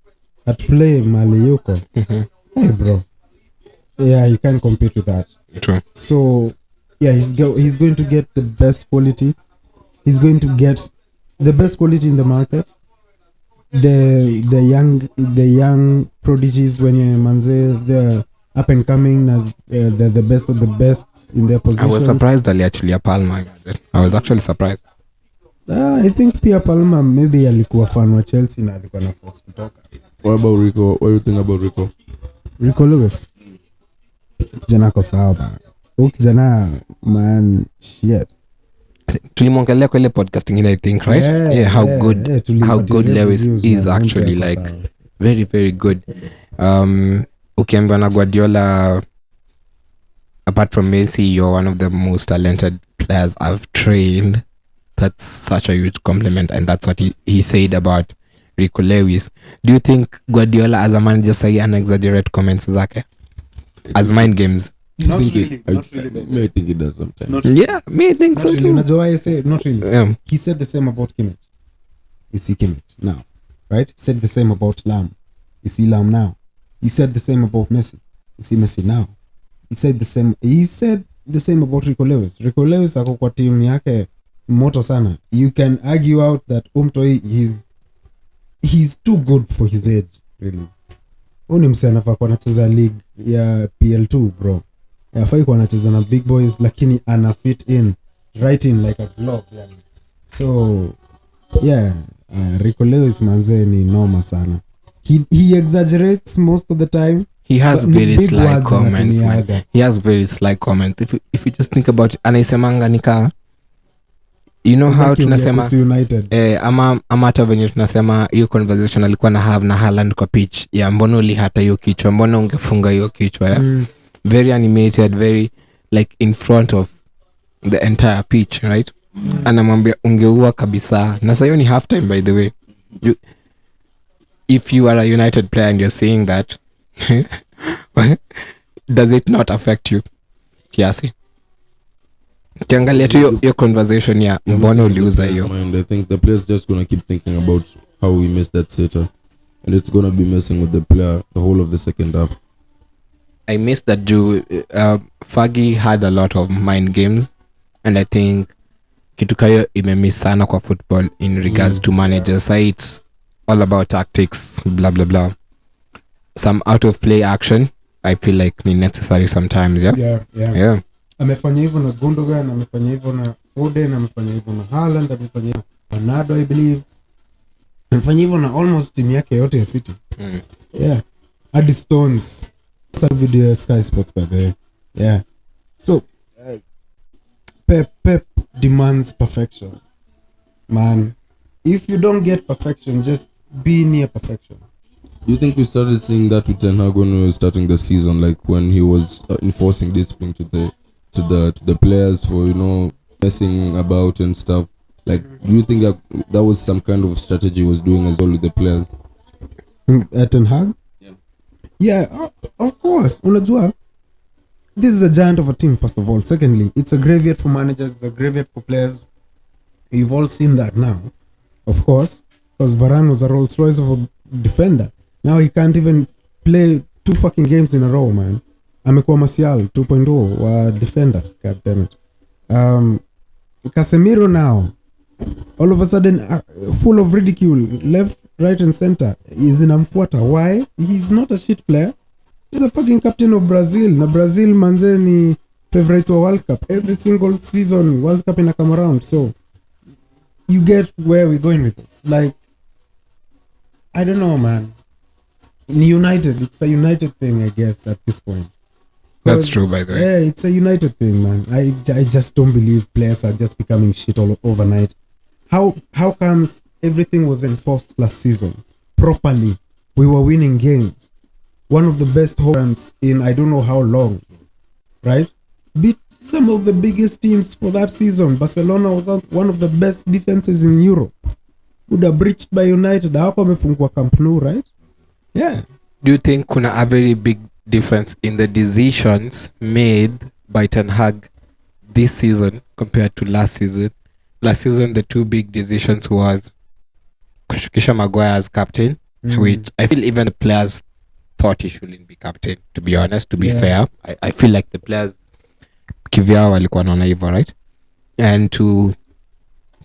at play mali yuko. Hey bro, yeah, you can't compete with that. True. So yeah, he's going to get the best quality. He's going to get the best quality in the market. The young prodigies, when manze, they're up and coming, they're the best of the best in their positions. I was surprised that actually a Palma. I was actually surprised. I think Pia Palma maybe alikuwa fan wa Chelsea na alikuwa na force kutoka. What about Rico? What do you think about Rico? Rico Lewis. Kijana ko sawa bana. Kijana man shit. tulimwongelea kwa ile podcast ingine I think, right? How good Lewis is actually like very very good. Ukiambiwa na Guardiola, apart from Messi, you're one of the most talented players I've trained. That's such a huge compliment, and that's what he said about Rico Lewis. Do you think Guardiola as a manager say an exaggerate comments zake as mind games? Not really. I think he does sometimes. Yeah, me think Not so really. too. Unajua why I say not really? Yeah. He said the same about Kimmich. You see Kimmich now, right? Said the same about Lam. You see Lam now. He said the same about Messi. You see Messi now. He said the same about Rico Lewis. Rico Lewis ako kwa team yake moto sana. You can argue out that Umtoi he's too good for his age, really. Huyu ni msee anafaa kuwa anacheza league ya PL2 bro. Hafai kuwa anacheza na big boys, lakini ana fit in right in like a glove yani. So yeah, Rico Lewis manze ni noma sana. He exaggerates most of the time. He has very big sly words comments, man. anatumiaga. He has very sly comments. If you just think about it, anaisemanga nika, you know how Exactly, tunasema Kusi United. ama hata venye tunasema hiyo conversation alikuwa na have na Haaland kwa pitch ya mbona ulihata hiyo kichwa, mbona ungefunga hiyo kichwa ya? Very animated, very like in front of the entire pitch, right? Anamwambia ungeua kabisa. Na sasa hiyo ni half time, by the way. If you are a United player and you're saying that, does it not affect you kiasi? Kiangalia tu hiyo conversation ya mbona uliuza hiyo. I think the player's just gonna keep thinking about how we missed that sitter, and it's gonna be messing with the player the whole of the second half. I missed that Fergie had a lot of mind games, and I think kitu kayo imemiss sana kwa football in regards to managers. So it's all about tactics, blah blah blah. Some out of play action I feel like ni necessary sometimes. Yeah. Amefanya hivyo na Gundogan, amefanya hivyo na Foden, amefanya hivyo na Haaland, amefanya hivyo na Bernardo I believe. Amefanya hivyo na almost team yake yote ya City. Yeah. Hadi Stones. Some video Sky Sports by the way. Yeah. So Pep demands perfection. Man, if you don't get perfection, just be near perfection. Do you think we started seeing that with Ten Hag when we were starting the season, like when he was enforcing discipline to the players for, you know, messing about and stuff? Like, do you think that was some kind of strategy he was doing as well with the players? At Ten Hag? Yeah, of course. Unajua, this is a giant of a team, first of all. Secondly, it's a graveyard for managers, it's a graveyard for players. You've all seen that now, of course, because Varane was a Rolls Royce of a defender. Now he can't even play 2 fucking games in a row, man. Amekuwa Martial 2.0 wa defenders, god damn it. Casemiro now, all of a sudden, full of ridicule, left, right and center, is in Amfuata. Why? He's not a shit player. He's a fucking captain of Brazil. Na Brazil manze ni favorite wa World Cup. Every single season, World Cup ina come around. So, you get where we're going with this. Like, I don't know, man. United, it's a United thing, I guess, at this point. That's true, by the way. Yeah, it's a United thing, man. I just don't believe players are just becoming shit all overnight. How comes everything was enforced last season properly? We were winning games. One of the best home runs in I don't know how long, right? Beat some of the biggest teams for that season. Barcelona was one of the best defenses in Europe. Would have breached by United. Hawako wamefungwa Camp Nou, right? Yeah. Do you think kuna a very big difference in the decisions made by Ten Hag this season compared to last season? Last season, the 2 big decisions was kushukisha Maguire as captain, which I feel even the players thought he shouldn't be captain, to be honest, to be fair. I feel like the players kivyao walikuwa naona hivyo, right? And to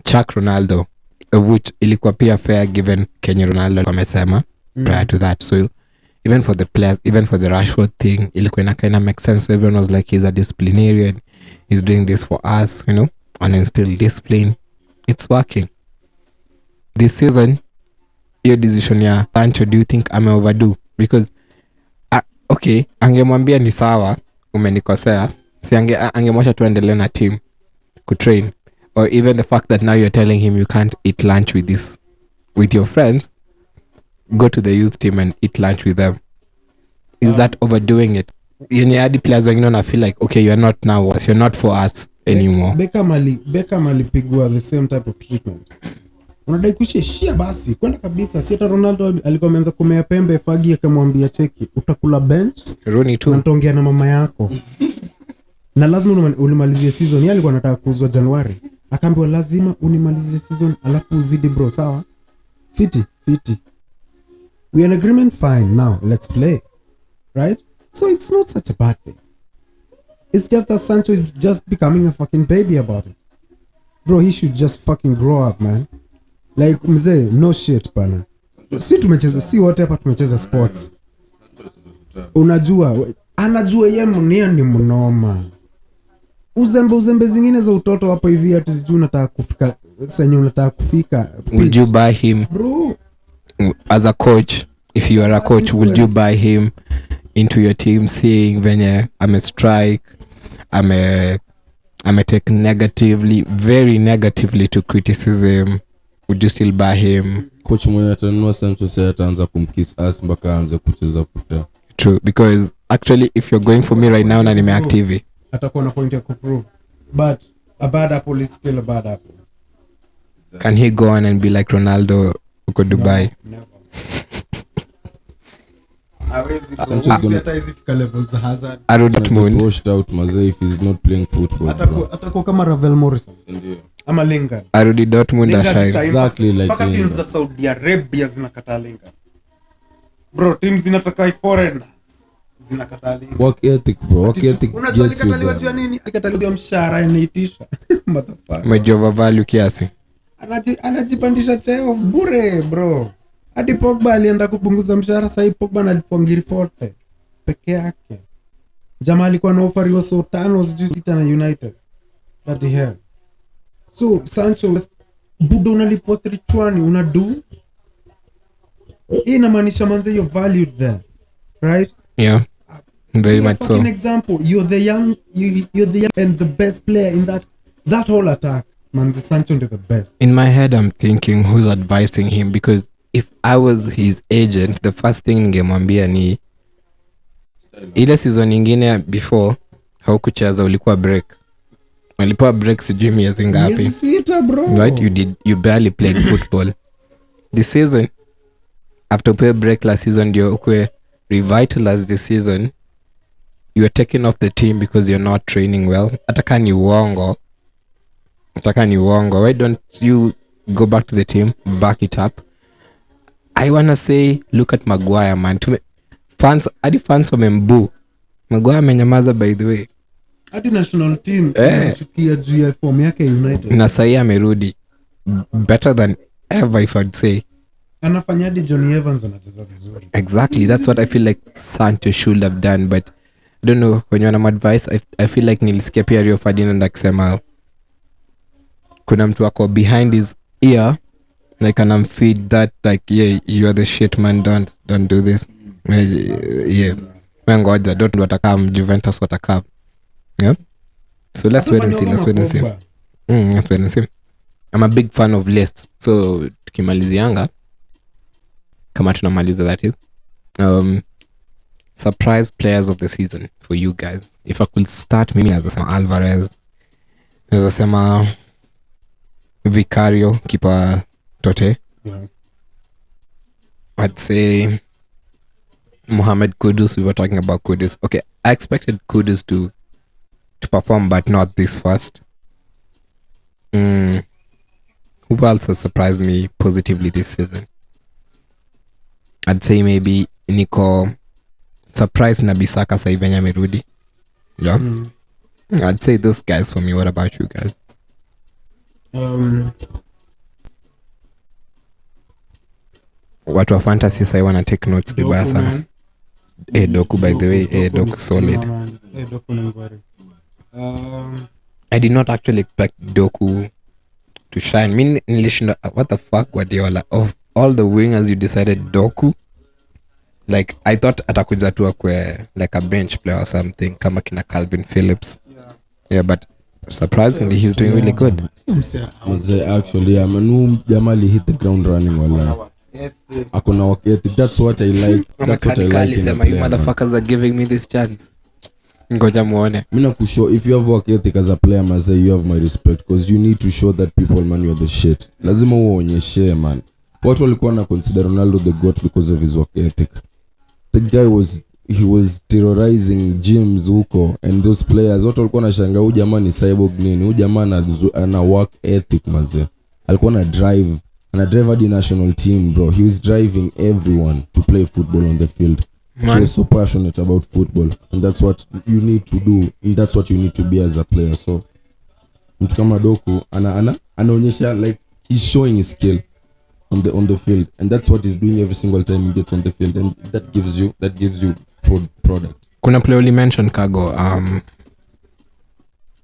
chuck Ronaldo, which ilikuwa pia fair given Kenya Ronaldo wamesema prior to that. So even for the players, even for the Rashford thing, ilikuwa ina kind of make sense. So everyone was like, he's a disciplinarian, he's doing this for us, you know, and instill discipline. It's working. This season, your decision ya Sancho, do you think ame overdo? Because okay, angemwambia ni sawa, umenikosea, si angemwacha tuendelee na team kutrain, or even the fact that now you're telling him you can't eat lunch with your friends, go to the youth team and eat lunch with them. Is that overdoing it? Yenye hadi players wengine wana feel like, okay, you're not now, you're not for us anymore. Beckham alipigwa the same type of treatment. Unadai kushia basi kwenda kabisa. Si hata Ronaldo alikuwa ameanza kumea pembe, Fagi akamwambia cheki utakula bench, Rooney too. na nitaongea na mama yako. Na lazima ulimalizie season. Yeye alikuwa anataka kuuzwa Januari. Akaambiwa lazima unimalizie season alafu uzidi bro, sawa? Fiti. We are in agreement, fine. Now let's play. Right? So it's not such a bad thing. It's just that Sancho is just becoming a fucking baby about it. Bro, he should just fucking grow up, man. Like mzee, no shit bana. Si wote hapa tumecheza sports. Unajua, anajua yeye mwenyewe ni mnoma. Uzembe zingine za utoto hapo hivi ati sijui unataka kufika senye unataka kufika. Would you buy him? Bro, as a coach, if you are a coach, would you buy him into your team, seeing venye ame strike, ame take very negatively to criticism? Would you still buy him? Coach mwenye atanunua Sancho sasa ataanza kumkiss ass mpaka aanze kucheza futa. True, because actually if you're going for me right now na nimeactive, atakuwa na point ya kuprove, but a bad apple is still a bad apple. Can he go on and be like Ronaldo uko Dubai? Never. Dortmund washed out mazee if he's not playing football. Atakuwa kama Ravel Morrison. Ndio. Ama Lingard. arudi Dortmund ashine. Exactly like Paka teams za Saudi Arabia zinakataa Lingard. Bro, teams zinataka foreigners. Zinakataa Lingard. Work ethic bro, work ethic Unajua gets you alikataliwa juu ya there. nini? Alikataliwa mshahara inaitisha. Motherfucker. Umejua value kiasi. Anajipandisha cheo bure bro. Hadi Pogba alienda kupunguza mshahara, sasa Pogba analipwa ngiri 40 peke yake. Jamaa alikuwa na offer ya so 5 sijui 6 na United. That the hell. So Sancho budo unalipwa 320 unadu. Hii inamaanisha manze you're valued there. Right? Yeah. Very much so. An example, you're the young and the best player in that whole attack. Manze Sancho is the best. In my head I'm thinking who's advising him, because if I was his agent, the first thing ningemwambia ni ile season nyingine before haukucheza, ulikuwa break. Walipewa break sijui miezi ngapi. Yes, sita bro. Right, you barely played football. This season after pay break last season ndio ukwe revitalize this season, you are taken off the team because you're not training well. Ataka ni uongo. Why don't you go back to the team, back it up? I wanna say look at Maguire, man. Fans wamembu. Maguire amenyamaza by the way. Hadi national team inachukia juu ya form yake United. Na sasa amerudi better than ever, if I'd say. Anafanya hadi Johnny Evans anacheza vizuri. Exactly, that's what I feel like Sancho should have done, but I don't know, when you want advice, I feel like nilisikia pia Rio Ferdinand akisema kuna mtu wako behind his ear, like anamfeed that like, yeah, you are the shit man, don't do this. Yeah, ngoja don't watakam Juventus watakam. Yeah, so let's wait and see. Let's wait and see. I'm a big fan of lists, so tukimalizianga kama tunamaliza, that is surprise players of the season for you guys. If I could start, maybe as Alvarez, as Vicario, keeper Tote. Yeah. I'd say Mohamed Kudus. We were talking about Kudus. Okay, I expected Kudus to perform, but not this fast. Who else has surprised me positively this season? I'd say maybe Nico surprised Nabisaka sasa hivi amerudi. Yeah. I'd say those guys for me. What about you guys? Watu wa fantasy sasa wana take notes vibaya sana. Doku by the way, Doku solid. Doku ni ngori. I did not actually expect Doku to shine. Mimi nilishinda, what the fuck Guardiola, of all the wingers you decided Doku? Like I thought atakuja tu akwe like a bench player or something kama kina Calvin Phillips. Yeah, but Surprisingly, he's doing really good. Actually, Jamali hit the ground running. Wala. Akona work ethic. That's what I like. That's what I like in a You player, man. motherfuckers are giving me this chance. Ngoja muone. Mina kushow if you have work ethic as a player, Maze, you have my respect because you need to show that people, man, you're the shit. Lazima uonyeshe, man. Watu walikuwa na consider Ronaldo the GOAT because of his work ethic. The guy was terrorizing gyms huko and those players watu walikuwa wanashangaa huyu jamaa ni cyborg nini, huyu jamaa ana work ethic Maze. Alikuwa na drive hadi national team, bro. He was driving everyone to play football on the field. Man. He was so passionate about football, and that's what you need to do, and that's what you need to be as a player. So mtu kama Doku anaonyesha like he's showing his skill on the field, and that's what he's doing every single time he gets on the field, and that gives you product. Kuna player you mentioned Kago,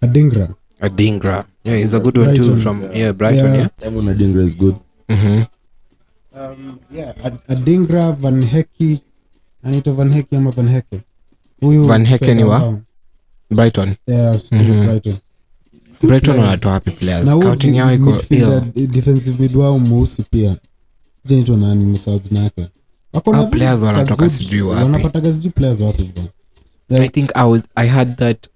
Adingra. Yeah, he's a good one too from Brighton. Yeah. Adingra is good. Adingra, Van Hecke, anaitwa Van Hecke ama Van Hecke. Huyu Van Hecke ni wa Brighton. Yeah, still Brighton. Brighton wanatoa happy players. Scouting yao iko defensive mid wao mweusi pia. Jenito nani ni South Naka. Wakona players wanatoka sijui wapi. Wanapata sijui players wapi bro. I think I had that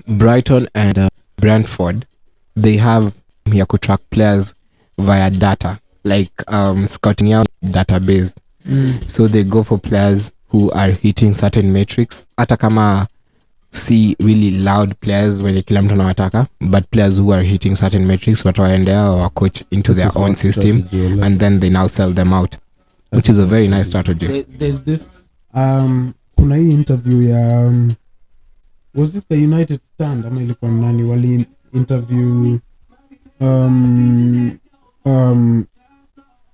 Brighton and Brentford, they have ya kutrack players via data, like scouting out database. So they go for players who are hitting certain metrics, hata kama see really loud players when kila mtu anawataka, but players who are hitting certain metrics watawaendea or coach into their own system, and then they now sell them out, which is a very nice strategy. There's this kuna hii interview ya was it the United Stand ama ilikuwa nani wali interview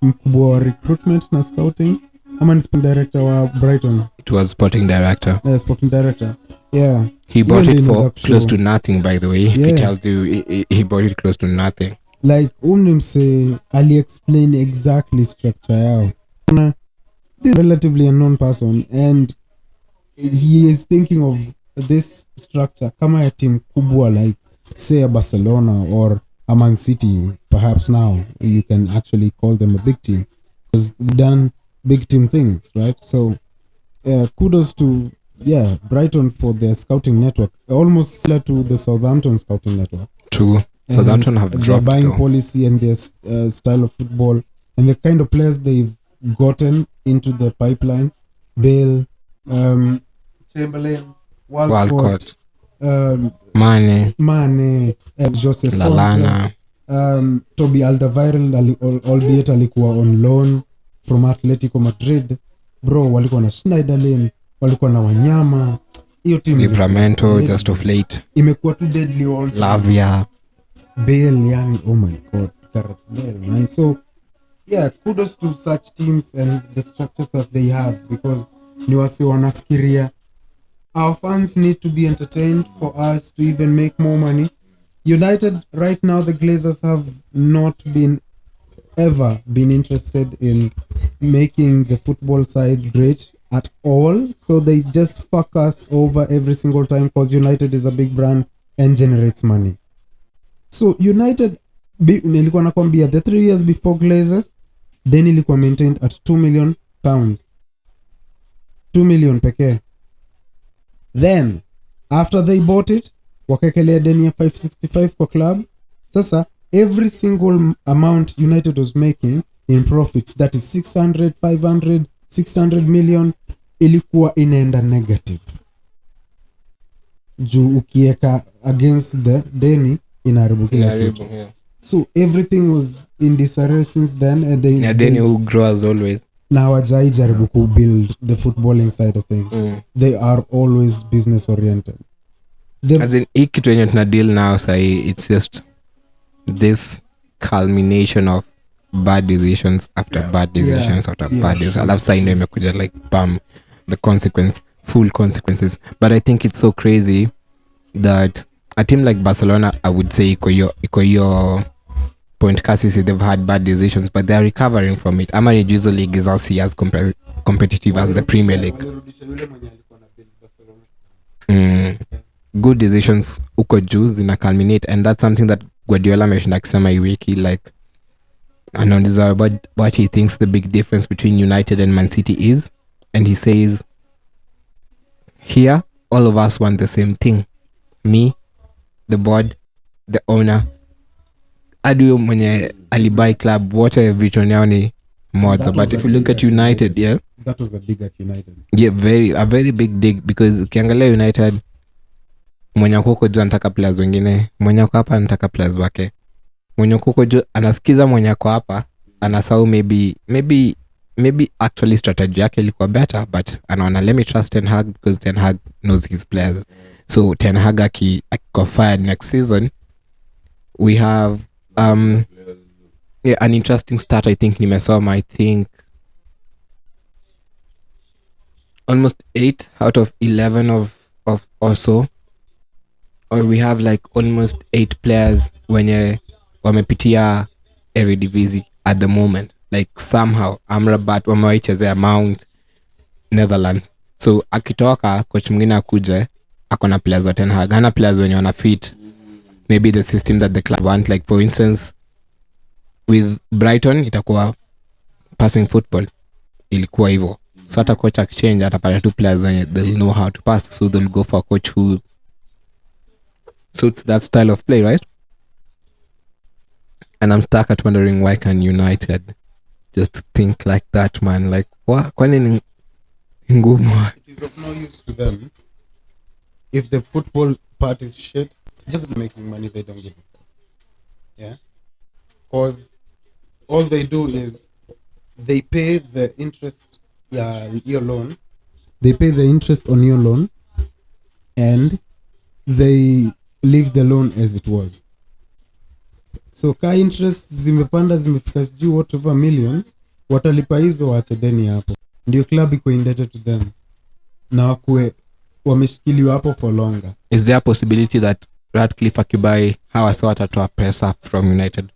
mkubwa wa recruitment na scouting ama ni sporting director wa Brighton. It was sporting director. Yeah, sporting director. Yeah. He bought it for close to nothing, by the way. If he tells you he bought it close to nothing. Like say ali explain exactly structure yao. This is relatively unknown person and he is thinking of this structure kama ya team kubwa like say a Barcelona or a Man City. Perhaps now you can actually call them a big team because they've done big team things, right? So kudos to Brighton for their scouting network, almost similar to the Southampton scouting network. True. Southampton have dropped their buying though. policy and their style of football and the kind of players they've gotten into the pipeline. Bale, Chamberlain, Walcott, Mane, Joseph Lallana, Toby Alderweireld, albeit alikuwa on loan from Atletico Madrid. Bro, walikuwa na Schneiderlin, walikuwa na Wanyama. Hiyo team Livramento just of late. Imekuwa too deadly all. Lavia, Bale, yani oh my god, Gareth Bale, man. So kudos to such teams and the structures that they have because ni wasi wanafikiria our fans need to be entertained for us to even make more money. United right now, the Glazers have not ever been interested in making the football side great at all, so they just fuck us over every single time because United is a big brand and generates money. So United nilikuwa nakwambia the 3 years before Glazers then ilikuwa maintained at 2 million pounds, 2 million pekee. Then after they bought it wakakelea deni ya 565 kwa club. Sasa every single amount United was making in profits, that is 600, 500, 600 million, ilikuwa inaenda negative juu ukieka against the deni inaharibu kila kitu. So everything was in disarray since then and deni who grow as always. Na hawajai jaribu ku build the footballing side of things. They are always business oriented. As in hii kitu yenye tuna deal now say it's just this culmination of bad decisions after bad decisions after bad decisions. Alafu sasa ndio imekuja like bam, the full consequences. But I think it's so crazy that a team like Barcelona, I would say iko hiyo point kasi, they've had bad decisions but they're recovering from it. Ama ni juzo league is also as competitive as the Premier League. good decisions uko juu zina culminate, and that's something that Guardiola ameshinda akisema hii wiki, like anauliza about what he thinks the big difference between United and Man City is, and he says here all of us want the same thing, me, the board, the owner, adio mwenye alibuy club, wote vision yao ni moja. But if you look at United, yeah, that was a dig at United. Yeah, a very big dig, because ukiangalia United, mwenye kuko juu anataka players wengine, mwenye kuko hapa anataka players wake, mwenye kuko juu anasikiza mwenye kwa hapa, anasahau maybe actually strategy yake ilikuwa better, but anaona let me trust Ten Hag because Ten Hag knows his players. So Ten Hag akiko fired next season, we have an interesting start. I think nimesoma, I think almost 8 out of 11 of or so, or we have like almost 8 players wenye wamepitia Eredivisie at the moment, like somehow Amrabat wamewaichezea Mount, Netherlands. So akitoka coach mwingine akuje akona players wa Ten Hag, hana players wenye wana fit maybe the system that the club want. Like for instance with Brighton itakuwa passing football, ilikuwa hivyo. So hata coach akichange atapata 2 players wenye they'll know how to pass, so they'll go for a coach who suits that style of play, right? And I'm stuck at wondering why can United just think like that, man? Like kwani ni ngumu? It is of no use to them if the football part is shit. Just making money, they don't give a fuck. Yeah, because all they do is they pay the interest. Your loan. They pay the interest on your loan, and they leave the loan as it was. So ka interest zimepanda zimefika sijui whatever millions, watalipa hizo waache deni hapo. Ndio club iko indebted to them, na wakue wameshikiliwa hapo for longer. Is there a possibility that Ratcliffe akibai hawa sawa watatoa pesa from United?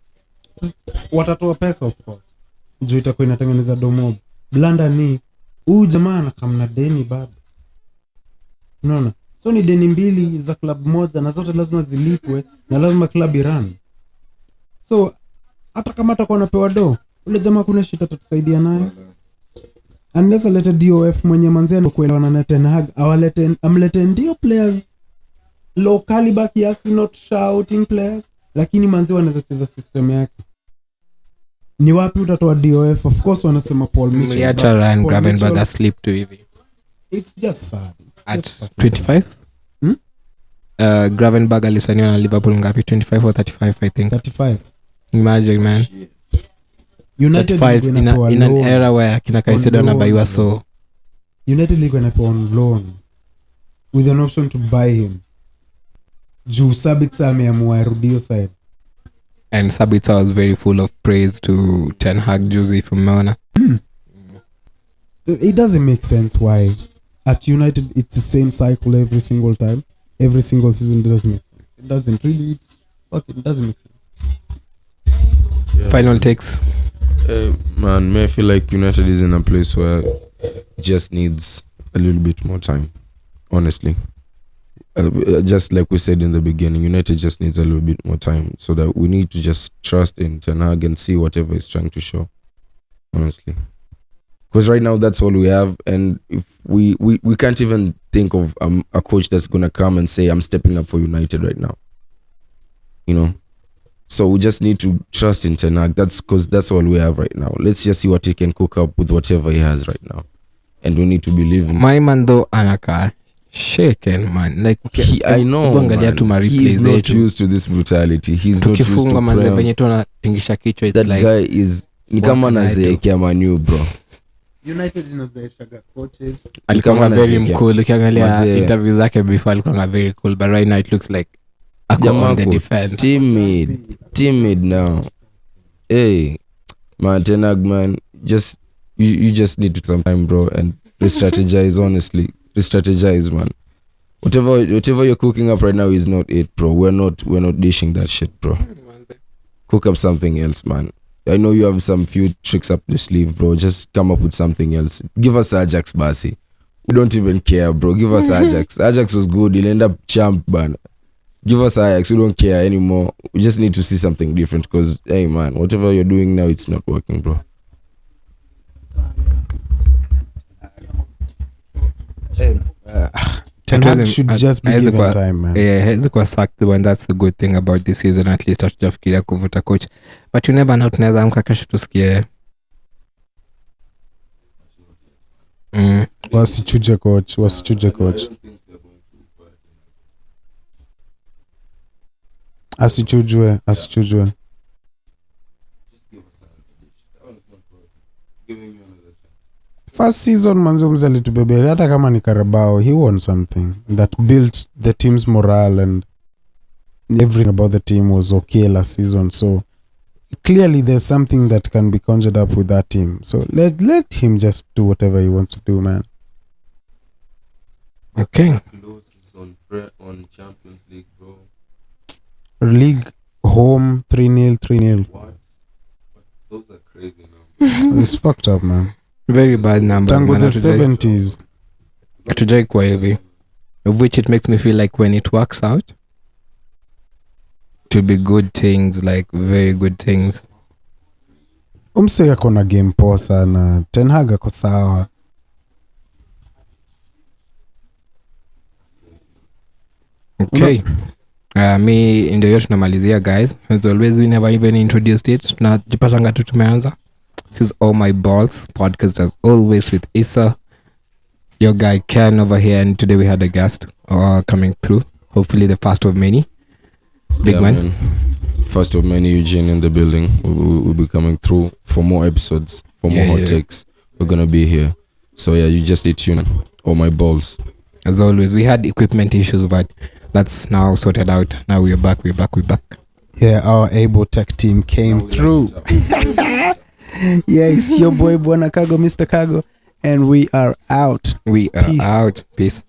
Watatoa pesa of course, juu itakuwa inatengeneza domob. Blanda ni huyu jamaa anakamna deni bado, unaona? So ni deni mbili za club moja, na zote lazima zilipwe na lazima club irun. So hata kama atakuwa anapewa do, ule jamaa kuna shit atatusaidia naye, unless alete DOF mwenye manzia na kuelewana na Ten Hag, amlete ndio players low caliber kiasi, not shouting players, lakini manzia wanaweza cheza system yake. Ni wapi utatoa DOF? Of course wanasema Paul Mitchell. Mliacha Ryan Gravenberch asleep to hivi. It's just sad. At 25? Gravenberch alisaniwa na Liverpool ngapi? 25 or 35 I think. 35. Imagine, man. United 35 in an era where kina Kaisedo anabaiwa so. United League wanapewa on loan with an option to buy him. Juu Sabitzer ameamua rudio side. And Sabitzer was very full of praise to Ten Hag juzi from Mona. It doesn't make sense why at United it's the same cycle every single time, every single season. It doesn't make sense. It doesn't really. It doesn't make sense. Yeah. Final takes. Man, may I feel like United is in a place where it just needs a little bit more time, honestly. Just like we said in the beginning, United just needs a little bit more time, so that we need to just trust in Ten Hag and see whatever he's trying to show, honestly. Because right now that's all we have, and if we can't even think of a coach that's gonna come and say I'm stepping up for United right now, you know. So we just need to trust in Ten Hag. That's because that's all we have right now. Let's just see what he can cook up with whatever he has right now, and we need to believe in. My man though anaka shaken, man. Like I know, man. He's not used to this brutality. He's not used to prem. That like, guy is ni kama nazeekea Manu, bro. United inazaeshaga coaches. Alikuwa very cool. Ukiangalia interviews zake before alikuwa very cool, but right now it looks like ako on the defense. Timid now. Hey, man, Ten Hag, man, just you just need some time, bro, and re-strategize. Honestly, re-strategize, man. Whatever you're cooking up right now is not it, bro. We're not dishing that shit, bro. Cook up something else, man. I know you have some few tricks up the sleeve, bro. Just come up with something else. Give us Ajax, Basi. We don't even care, bro. Give us Ajax. Ajax was good. He'll end up champ, man. Give us Ajax. We don't care anymore. We just need to see something different because, hey, man, whatever you're doing now, it's not working, bro. Ten Hag should just be given time, man. Yeah, hawezi kuwa sacked when that's the good thing about this season. At least hatujafikiria kuvuta coach. But you never know, tunaweza amka kesho tusikie. Wasichuje coach. Asichujwe. First season manzo mzee alitubebea hata kama ni Carabao, he won something that built the team's morale and everything about the team was okay last season. So clearly there's something that can be conjured up with that team. So let him just do whatever he wants to do, man. Okay. On Champions League, bro. League home 3-0. What? Those are crazy now. It's fucked up, man. Very bad numbers. Tango the 70s. Hatujai kwa hivi. Of which it makes me feel like when it works out, it will be good things, like very good things. Umse yako na game poa sana. Ten Hag ako sawa. Okay. Me ndio yote tunamalizia, guys. As always, we never even introduced it. Tunajipatanga tu tumeanza. This is All My Balls podcast, as always, with Issa, your guy Ken over here, and today we had a guest coming through. Hopefully the first of many. Big man. First of many, Eugene in the building. We'll be coming through for more episodes, for more hot takes. We're gonna be here. So yeah, you just stay tuned. All My Balls. As always, we had equipment issues, but that's now sorted out. Now we're back. Yeah, our Able Tech team came through. Yeah, it's your boy Bwana Kago, Mr. Kago, and we are out. Out. Peace.